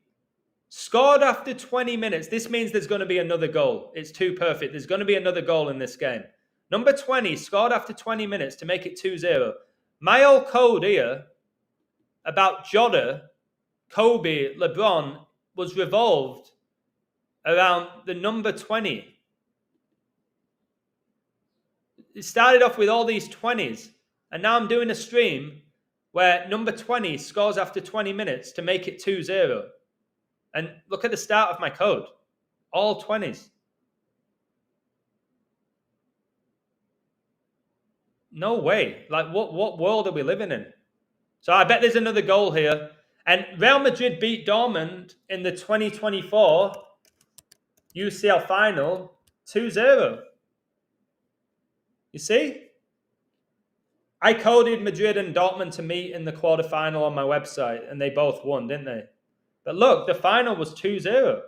scored after 20 minutes. This means there's going to be another goal. It's too perfect. There's going to be another goal in this game. Number 20 scored after 20 minutes to make it 2-0. My old code here about Jota, Kobe, Lebron was revolved around the number 20. It started off with all these 20s, and now I'm doing a stream where number 20 scores after 20 minutes to make it 2-0. And look at the start of my code. All 20s. No way. Like, what world are we living in? So I bet there's another goal here. And Real Madrid beat Dortmund in the 2024 UCL final 2-0. You see? I coded Madrid and Dortmund to meet in the quarterfinal on my website, and they both won, didn't they? But look, the final was 2-0.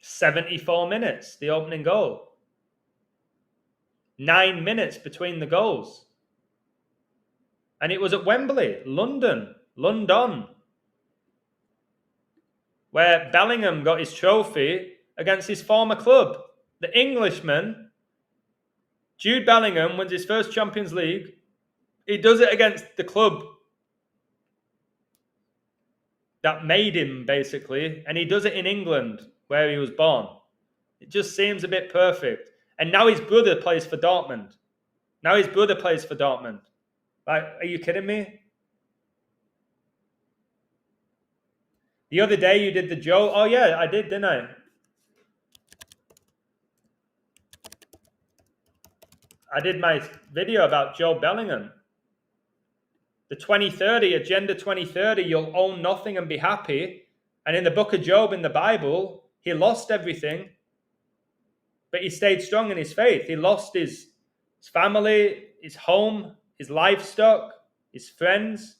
74 minutes, the opening goal. 9 minutes between the goals. And it was at Wembley, London, where Bellingham got his trophy against his former club. The Englishman, Jude Bellingham, wins his first Champions League. He does it against the club that made him, basically. And he does it in England, where he was born. It just seems a bit perfect. And now his brother plays for Dortmund. Like, are you kidding me? The other day you did the Joe. Oh, yeah, I did, didn't I? I did my video about Joe Bellingham. The 2030, Agenda 2030, you'll own nothing and be happy. And in the book of Job in the Bible, he lost everything, but he stayed strong in his faith. He lost his family, his home, his livestock, his friends,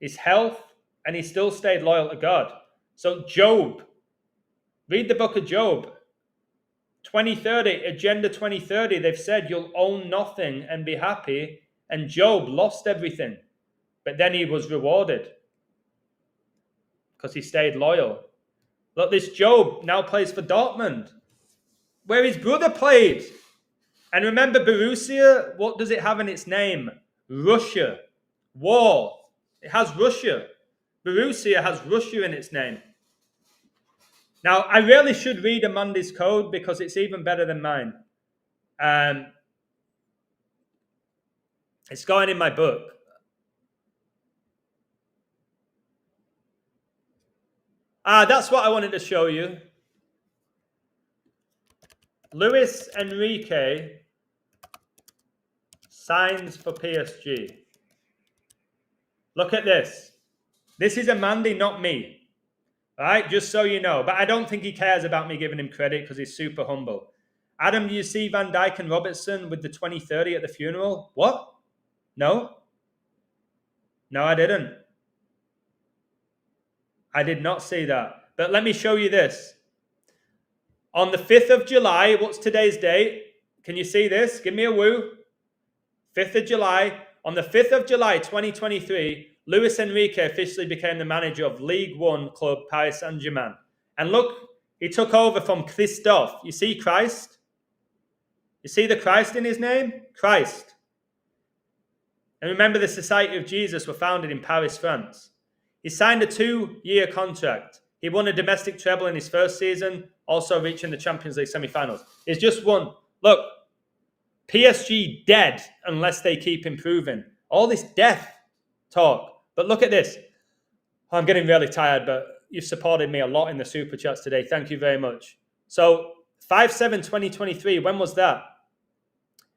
his health, and he still stayed loyal to God. So Job, read the book of Job. 2030, Agenda 2030, they've said you'll own nothing and be happy. And Job lost everything, but then he was rewarded because he stayed loyal. Look, this Job now plays for Dortmund, where his brother played. And remember, Borussia, what does it have in its name? Russia. War. It has Russia. Borussia has Russia in its name. Now, I really should read Amanda's code because it's even better than mine. It's going in my book. That's what I wanted to show you. Luis Enrique signs for PSG. Look at this. This is Amandi, not me. All right, just so you know. But I don't think he cares about me giving him credit because he's super humble. Adam, do you see Van Dijk and Robertson with the 2030 at the funeral? What? No? No, I didn't. I did not see that. But let me show you this. On the 5th of July, what's today's date? Can you see this? Give me a woo. 5th of July. On the 5th of July, 2023, Luis Enrique officially became the manager of League One club Paris Saint-Germain. And look, he took over from Christophe. You see Christ? You see the Christ in his name? Christ. And remember, the Society of Jesus were founded in Paris, France. He signed a 2-year contract. He won a domestic treble in his first season, also reaching the Champions League semi-finals. He's just won. Look, PSG dead unless they keep improving. All this death talk. But look at this. I'm getting really tired, but you've supported me a lot in the Super Chats today. Thank you very much. So, 5/7/2023, when was that?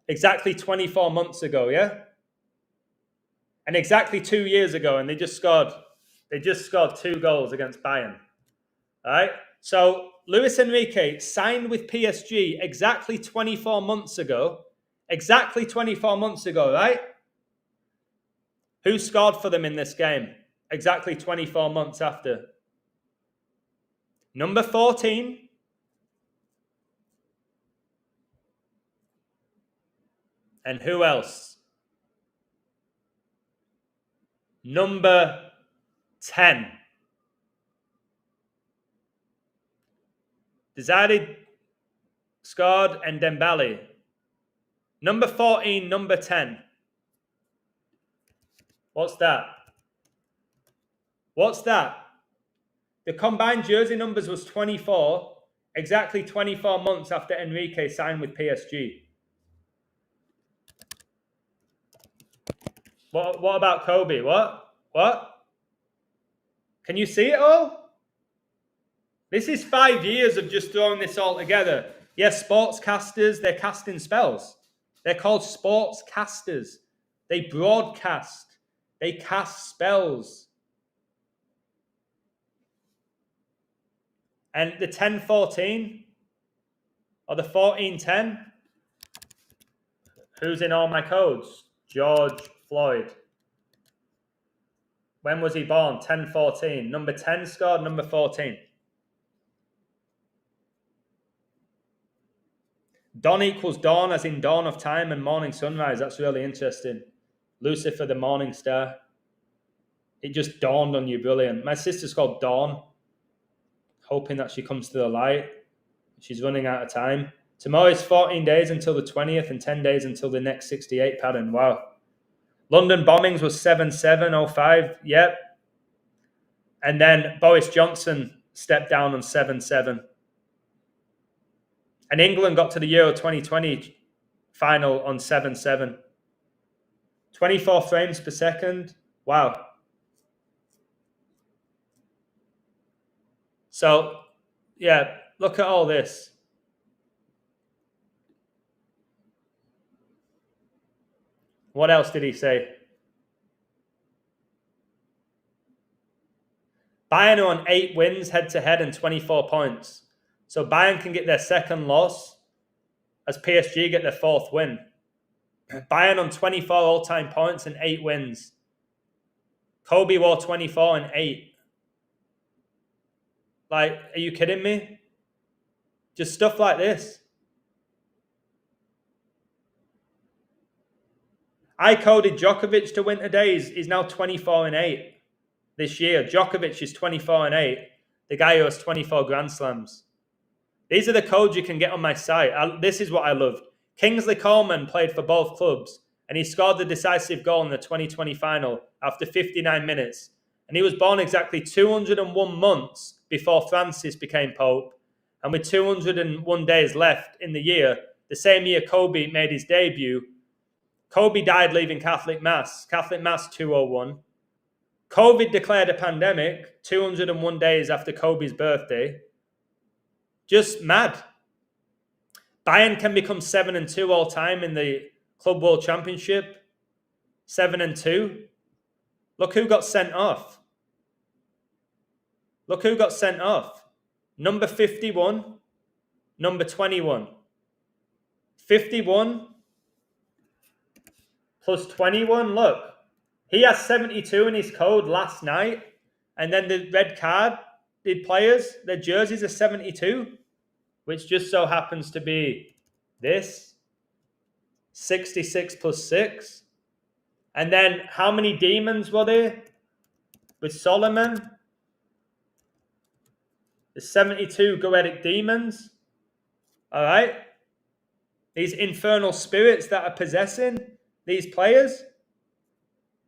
Exactly 24 months ago, yeah? And exactly 2 years ago, and they just scored 2 goals against Bayern. All right? So, Luis Enrique signed with PSG exactly 24 months ago. Exactly 24 months ago, right? Who scored for them in this game? Exactly 24 months after. Number 14. And who else? Number 10. Desiree scored and Dembele. Number 14, number 10. What's that? What's that? The combined jersey numbers was 24, exactly 24 months after Enrique signed with PSG. What about Kobe? What? Can you see it all? This is 5 years of just throwing this all together. Yes, sportscasters, they're casting spells. They're called sportscasters. They broadcast. They cast spells. And the 1014 or the 1410, who's in all my codes? George Floyd. When was he born? 1014. Number 10 scored, number 14. Dawn equals dawn, as in dawn of time, and morning sunrise. That's really interesting. Lucifer, the morning star. It just dawned on you. Brilliant. My sister's called Dawn, hoping that she comes to the light. She's running out of time. Tomorrow is 14 days until the 20th and 10 days until the next 68 pattern. Wow. London bombings was 7705. Yep. And then Boris Johnson stepped down on 7-7. And England got to the Euro 2020 final on 7-7. 24 frames per second. Wow. So, yeah, look at all this. What else did he say? Bayern are on 8 wins head-to-head and 24 points. So Bayern can get their second loss as PSG get their 4th win. Bayern on 24 all-time points and 8 wins. Kobe wore 24 and 8. Like, are you kidding me? Just stuff like this. I coded Djokovic to win today. He's now 24 and 8 this year. Djokovic is 24 and 8. The guy who has 24 Grand Slams. These are the codes you can get on my site. This is what I loved. Kingsley Coleman played for both clubs, and he scored the decisive goal in the 2020 final after 59 minutes. And he was born exactly 201 months before Francis became Pope. And with 201 days left in the year, the same year Kobe made his debut, Kobe died leaving Catholic Mass 201. COVID declared a pandemic 201 days after Kobe's birthday. Just mad. Bayern can become 7-2 all time in the Club World Championship. 7-2. Look who got sent off. Look who got sent off. Number 51, number 21. 51 plus 21, look. He has 72 in his code last night. And then the red card, the players, their jerseys are 72. Which just so happens to be this. 66 plus 6. And then how many demons were there with Solomon? The 72 goetic demons. All right. These infernal spirits that are possessing these players.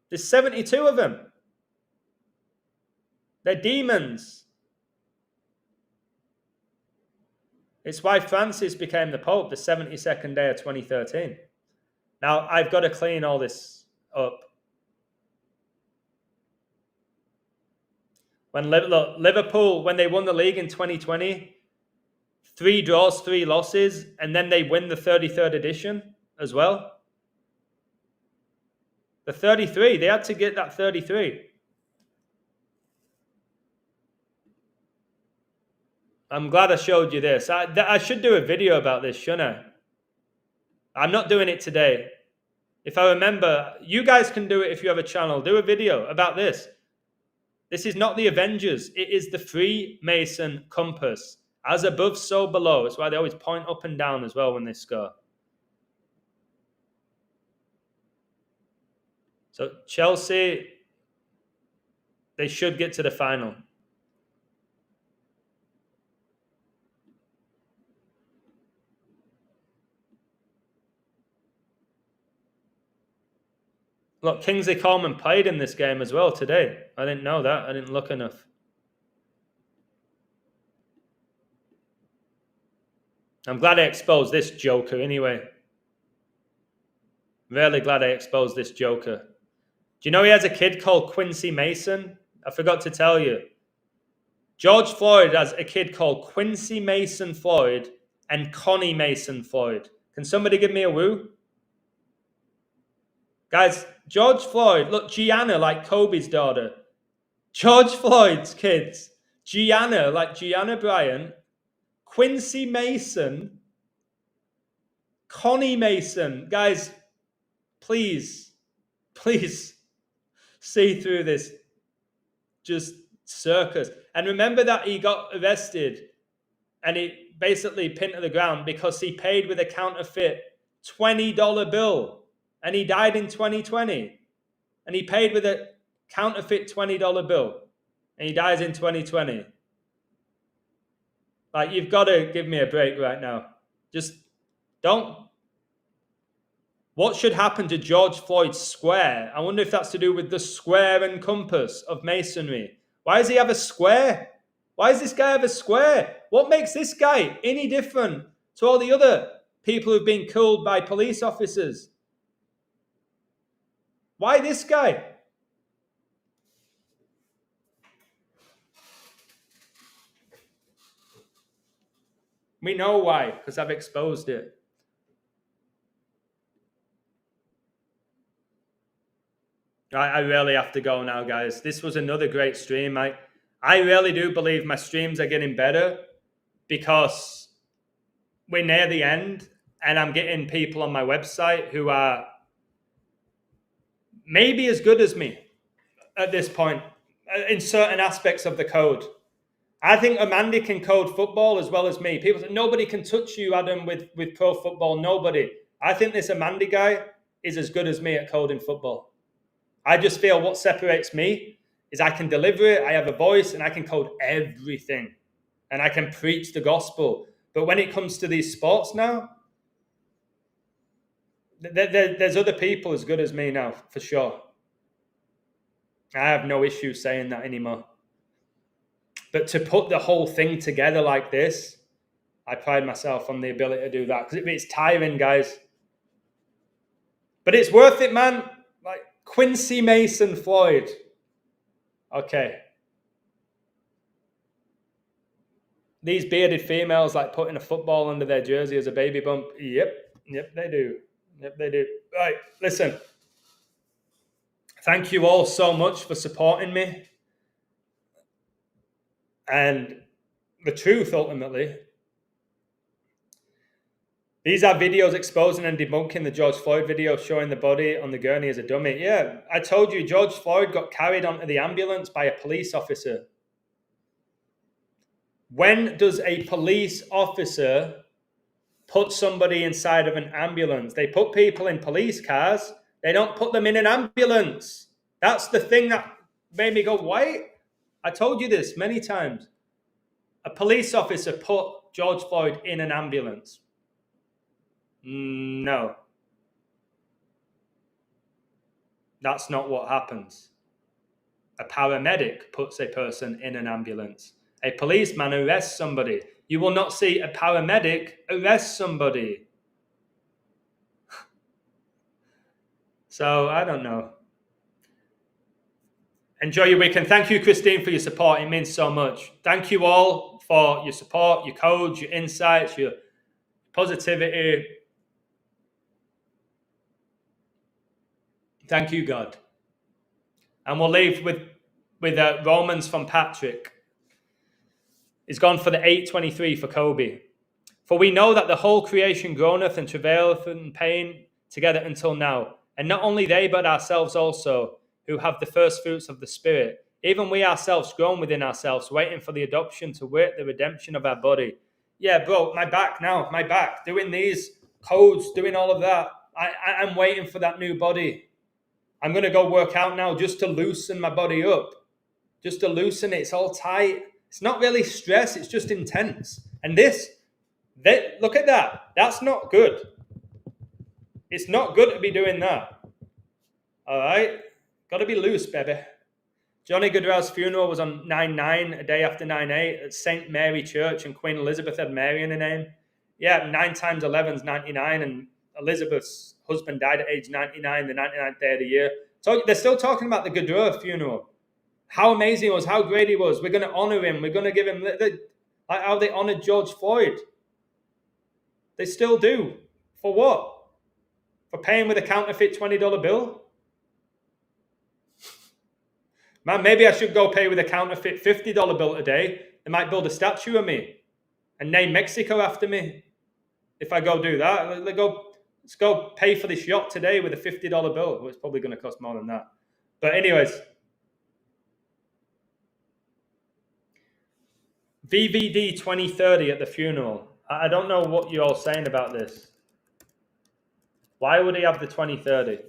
There's 72 of them. They're demons. It's why Francis became the Pope the 72nd day of 2013. Now, I've got to clean all this up. When Liverpool, when they won the league in 2020, 3 draws, 3 losses, and then they win the 33rd edition as well. The 33, they had to get that 33. I'm glad I showed you this. I should do a video about this, shouldn't I? I'm not doing it today. If I remember, you guys can do it if you have a channel. Do a video about this. This is not the Avengers. It is the Freemason compass. As above, so below. That's why they always point up and down as well when they score. So Chelsea, they should get to the final. Look, Kingsley Coleman played in this game as well today. I didn't know that. I didn't look enough. I'm glad I exposed this joker anyway. Really glad I exposed this joker. Do you know he has a kid called Quincy Mason? I forgot to tell you. George Floyd has a kid called Quincy Mason Floyd and Connie Mason Floyd. Can somebody give me a woo? Guys, George Floyd, look, Gianna, like Kobe's daughter. George Floyd's kids. Gianna, like Gianna Bryant. Quincy Mason. Connie Mason. Guys, please see through this just circus. And remember that he got arrested and he basically pinned to the ground because he paid with a counterfeit $20 bill and he died in 2020. And he paid with a counterfeit $20 bill and he dies in 2020. Like, you've got to give me a break right now. Just don't. What should happen to George Floyd's square? I wonder if that's to do with the square and compass of Masonry. Why does he have a square? Why does this guy have a square? What makes this guy any different to all the other people who've been killed by police officers? Why this guy? We know why, because I've exposed it. I really have to go now, guys. This was another great stream. I really do believe my streams are getting better because we're near the end and I'm getting people on my website who are maybe as good as me at this point in certain aspects of the code. I think Amanda can code football as well as me. People say, nobody can touch you, Adam, with pro football. Nobody. I think this Amanda guy is as good as me at coding football. I just feel what separates me is I can deliver it, I have a voice, and I can code everything. And I can preach the gospel. But when it comes to these sports now, there's other people as good as me now, for sure. I have no issue saying that anymore. But to put the whole thing together like this, I pride myself on the ability to do that. Because it's tiring, guys. But it's worth it, man. Like Quincy Mason Floyd. Okay. These bearded females like putting a football under their jersey as a baby bump. Yep, they do. Yep, they do. Right, listen. Thank you all so much for supporting me. And the truth, ultimately, these are videos exposing and debunking the George Floyd video showing the body on the gurney as a dummy. Yeah, I told you George Floyd got carried onto the ambulance by a police officer. When does a police officer put somebody inside of an ambulance? They put people in police cars. They don't put them in an ambulance. That's the thing that made me go, why? I told you this many times. A police officer put George Floyd in an ambulance. No. That's not what happens. A paramedic puts a person in an ambulance. A policeman arrests somebody. You will not see a paramedic arrest somebody. So, I don't know. Enjoy your weekend. Thank you, Christine, for your support. It means so much. Thank you all for your support, your codes, your insights, your positivity. Thank you, God. And we'll leave with Romans from Patrick. He's gone for the 8:23 for Kobe. For we know that the whole creation groaneth and travaileth in pain together until now. And not only they, but ourselves also, who have the first fruits of the Spirit. Even we ourselves groan within ourselves, waiting for the adoption to wit the redemption of our body. Yeah, bro, my back, doing these codes, doing all of that. I'm waiting for that new body. I'm going to go work out now just to loosen my body up. Just to loosen it. It's all tight. It's not really stress. It's just intense. And look at that. That's not good. It's not good to be doing that. All right? Got to be loose, baby. Johnny Goodrell's funeral was on 9/9, a day after 9/8, at St. Mary Church, and Queen Elizabeth had Mary in her name. Yeah, 9 times 11 is 99, and Elizabeth's husband died at age 99, the 99th day of the year. So they're still talking about the Goodrell funeral. How amazing it was, how great he was. We're going to honor him. We're going to give him like how they honored George Floyd. They still do. For what? For paying with a counterfeit $20 bill? Man, maybe I should go pay with a counterfeit $50 bill today. They might build a statue of me and name Mexico after me. If I go do that, let's go pay for this yacht today with a $50 bill. Well, it's probably going to cost more than that. But anyways, VVD 2030 at the funeral. I don't know what you're all saying about this. Why would he have the 2030?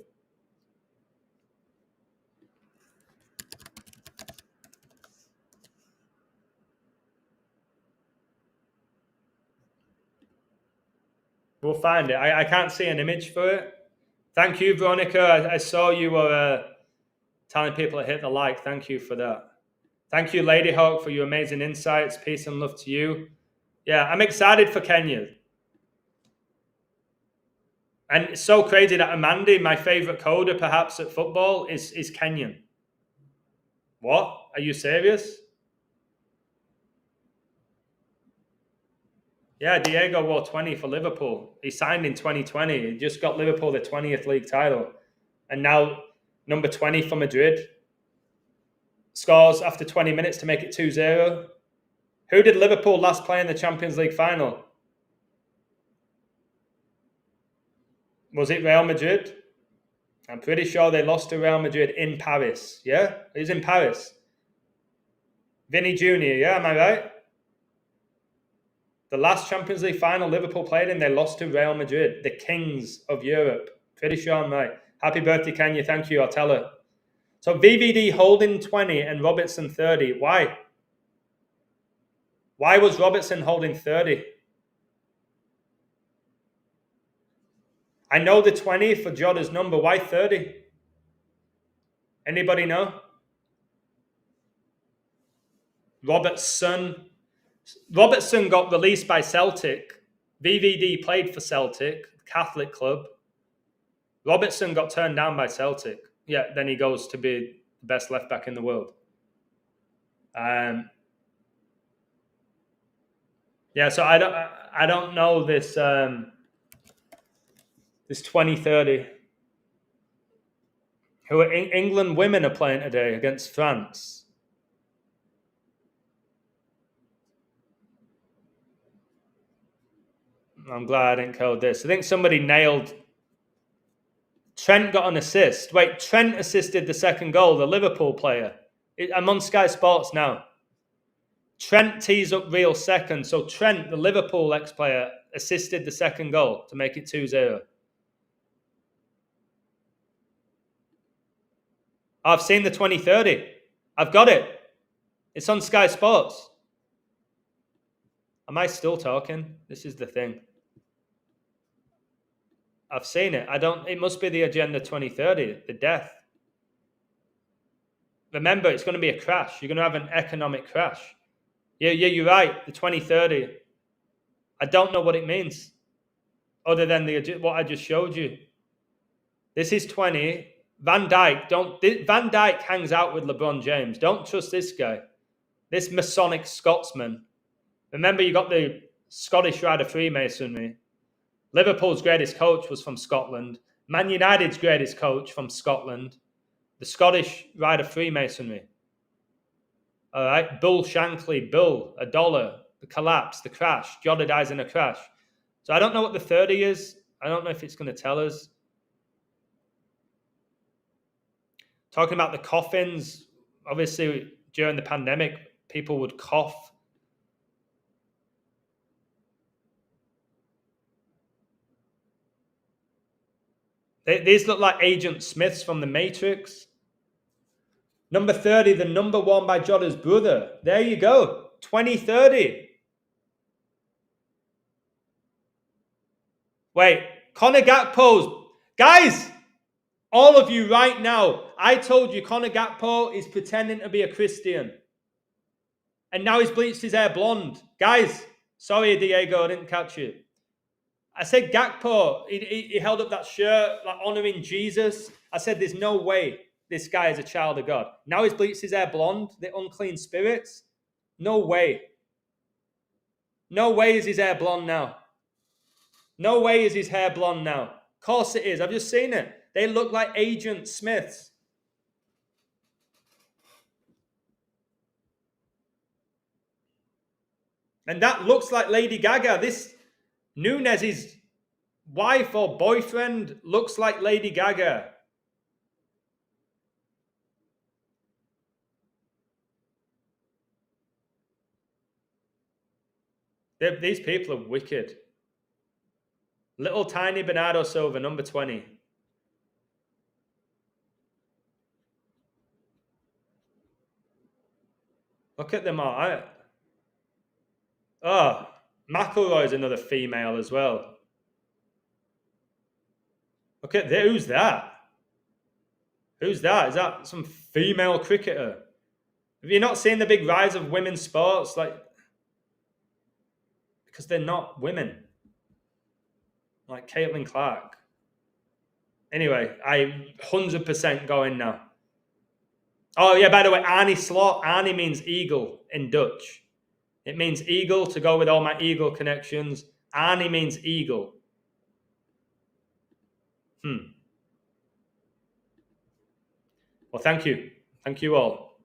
We'll find it. I can't see an image for it. Thank you, Veronica. I saw you were telling people to hit the like. Thank you for that. Thank you, Lady Hawk, for your amazing insights. Peace and love to you. Yeah, I'm excited for Kenya. And it's so crazy that Amandi, my favorite coder perhaps at football, is Kenyan. What? Are you serious? Yeah, Diego wore 20 for Liverpool. He signed in 2020. He just got Liverpool the 20th league title. And now number 20 for Madrid. Scores after 20 minutes to make it 2-0. Who did Liverpool last play in the Champions League final? Was it Real Madrid? I'm pretty sure they lost to Real Madrid in Paris. Yeah? It was in Paris. Vinny Jr., yeah? Am I right? The last Champions League final Liverpool played in, they lost to Real Madrid, the kings of Europe. Pretty sure I'm right. Happy birthday, Kenya. Thank you. I'll tell her. So VVD holding 20 and Robertson 30. Why? Why was Robertson holding 30? I know the 20 for Jota'S number. Why 30? Anybody know? Robertson got released by Celtic. VVD played for Celtic, Catholic club. Robertson got turned down by Celtic. Yeah, then he goes to be the best left back in the world. Yeah, so I don't know this this 2030. Who are England women are playing today against France. I'm glad I didn't code this. I think somebody nailed. Trent got an assist. Wait, Trent assisted the second goal, the Liverpool player. I'm on Sky Sports now. Trent tees up Real second. So Trent, the Liverpool ex-player, assisted the second goal to make it 2-0. I've seen the 2030. I've got it. It's on Sky Sports. Am I still talking? This is the thing. I've seen it. It must be the Agenda 2030, the death. Remember, it's going to be a crash. You're going to have an economic crash. Yeah, you're right. The 2030. I don't know what it means, other than what I just showed you. This is 20. Van Dijk hangs out with LeBron James. Don't trust this guy. This Masonic Scotsman. Remember, you got the Scottish Rite of Freemasonry. Liverpool's greatest coach was from Scotland. Man United's greatest coach from Scotland. The Scottish Rite of Freemasonry. All right, Bull Shankly, Bull, a dollar, the collapse, the crash, Jota'S in a crash. So I don't know what the 30 is. I don't know if it's going to tell us. Talking about the coffins, obviously during the pandemic, people would cough. These look like Agent Smiths from the Matrix. Number 30, the number worn by Jota'S brother. There you go. 2030. Wait, Conor Gakpo's. Guys, all of you right now, I told you Conor Gakpo is pretending to be a Christian. And now he's bleached his hair blonde. Guys, sorry, Diego, I didn't catch you. I said Gakpo, he held up that shirt, like honoring Jesus. I said, there's no way this guy is a child of God. Now he's bleached his hair blonde, the unclean spirits. No way. No way is his hair blonde now. No way is his hair blonde now. Of course it is. I've just seen it. They look like Agent Smiths. And that looks like Lady Gaga. This Nunez's wife or boyfriend looks like Lady Gaga. These people are wicked. Little tiny Bernardo Silva, number 20. Look at them all. McElroy is another female as well. Look at who's that? Who's that? Is that some female cricketer? Have you not seen the big rise of women's sports? Because they're not women. Like Caitlin Clark. Anyway, I 100% go in now. Oh yeah, by the way, Arnie Slot. Arnie means eagle in Dutch. It means eagle, to go with all my eagle connections. Arnie means eagle. Well, thank you. Thank you all.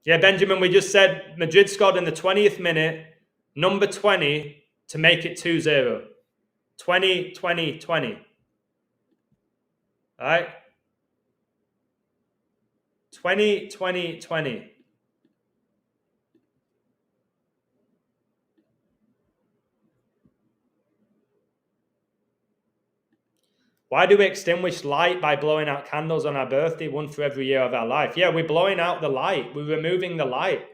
Yeah, Benjamin, we just said Madrid scored in the 20th minute, number 20, to make it 2-0. 20, 20, 20. All right? 20, 20, 20. Why do we extinguish light by blowing out candles on our birthday, one for every year of our life? Yeah, we're blowing out the light. We're removing the light.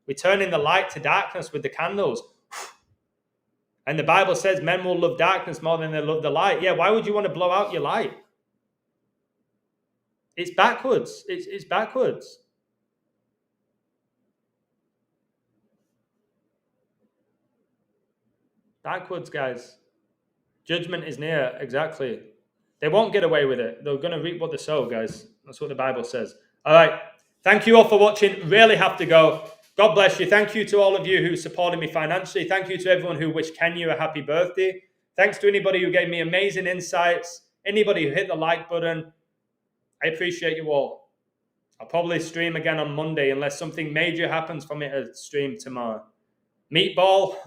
We're turning the light to darkness with the candles. And the Bible says men will love darkness more than they love the light. Yeah, why would you want to blow out your light? It's backwards. It's backwards. Backwards, guys. Judgment is near, exactly. They won't get away with it. They're going to reap what they sow, guys. That's what the Bible says. All right. Thank you all for watching. Really have to go. God bless you. Thank you to all of you who supported me financially. Thank you to everyone who wished Kenya a happy birthday. Thanks to anybody who gave me amazing insights. Anybody who hit the like button. I appreciate you all. I'll probably stream again on Monday unless something major happens for me to stream tomorrow. Meatball.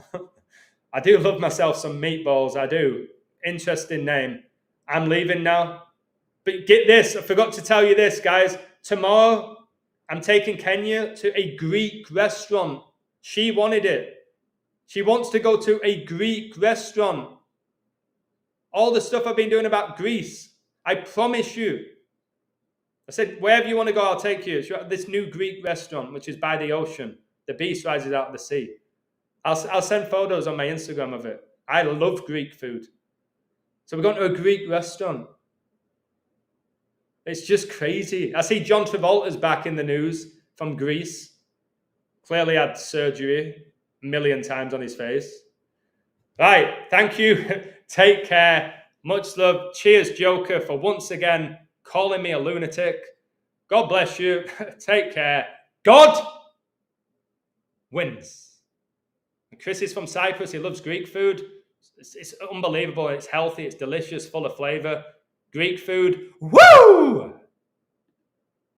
I do love myself some meatballs. I do. Interesting name. I'm leaving now. But get this. I forgot to tell you this, guys. Tomorrow, I'm taking Kenya to a Greek restaurant. She wanted it. She wants to go to a Greek restaurant. All the stuff I've been doing about Greece. I promise you. I said, wherever you want to go, I'll take you. It's this new Greek restaurant, which is by the ocean. The beast rises out of the sea. I'll send photos on my Instagram of it. I love Greek food. So we're going to a Greek restaurant. It's just crazy. I see John Travolta's back in the news from Greece. Clearly had surgery a million times on his face. Right. Thank you. Take care. Much love. Cheers, Joker, for once again calling me a lunatic. God bless you. Take care. God wins. And Chris is from Cyprus. He loves Greek food. It's unbelievable. It's healthy. It's delicious, full of flavor. Greek food. Woo!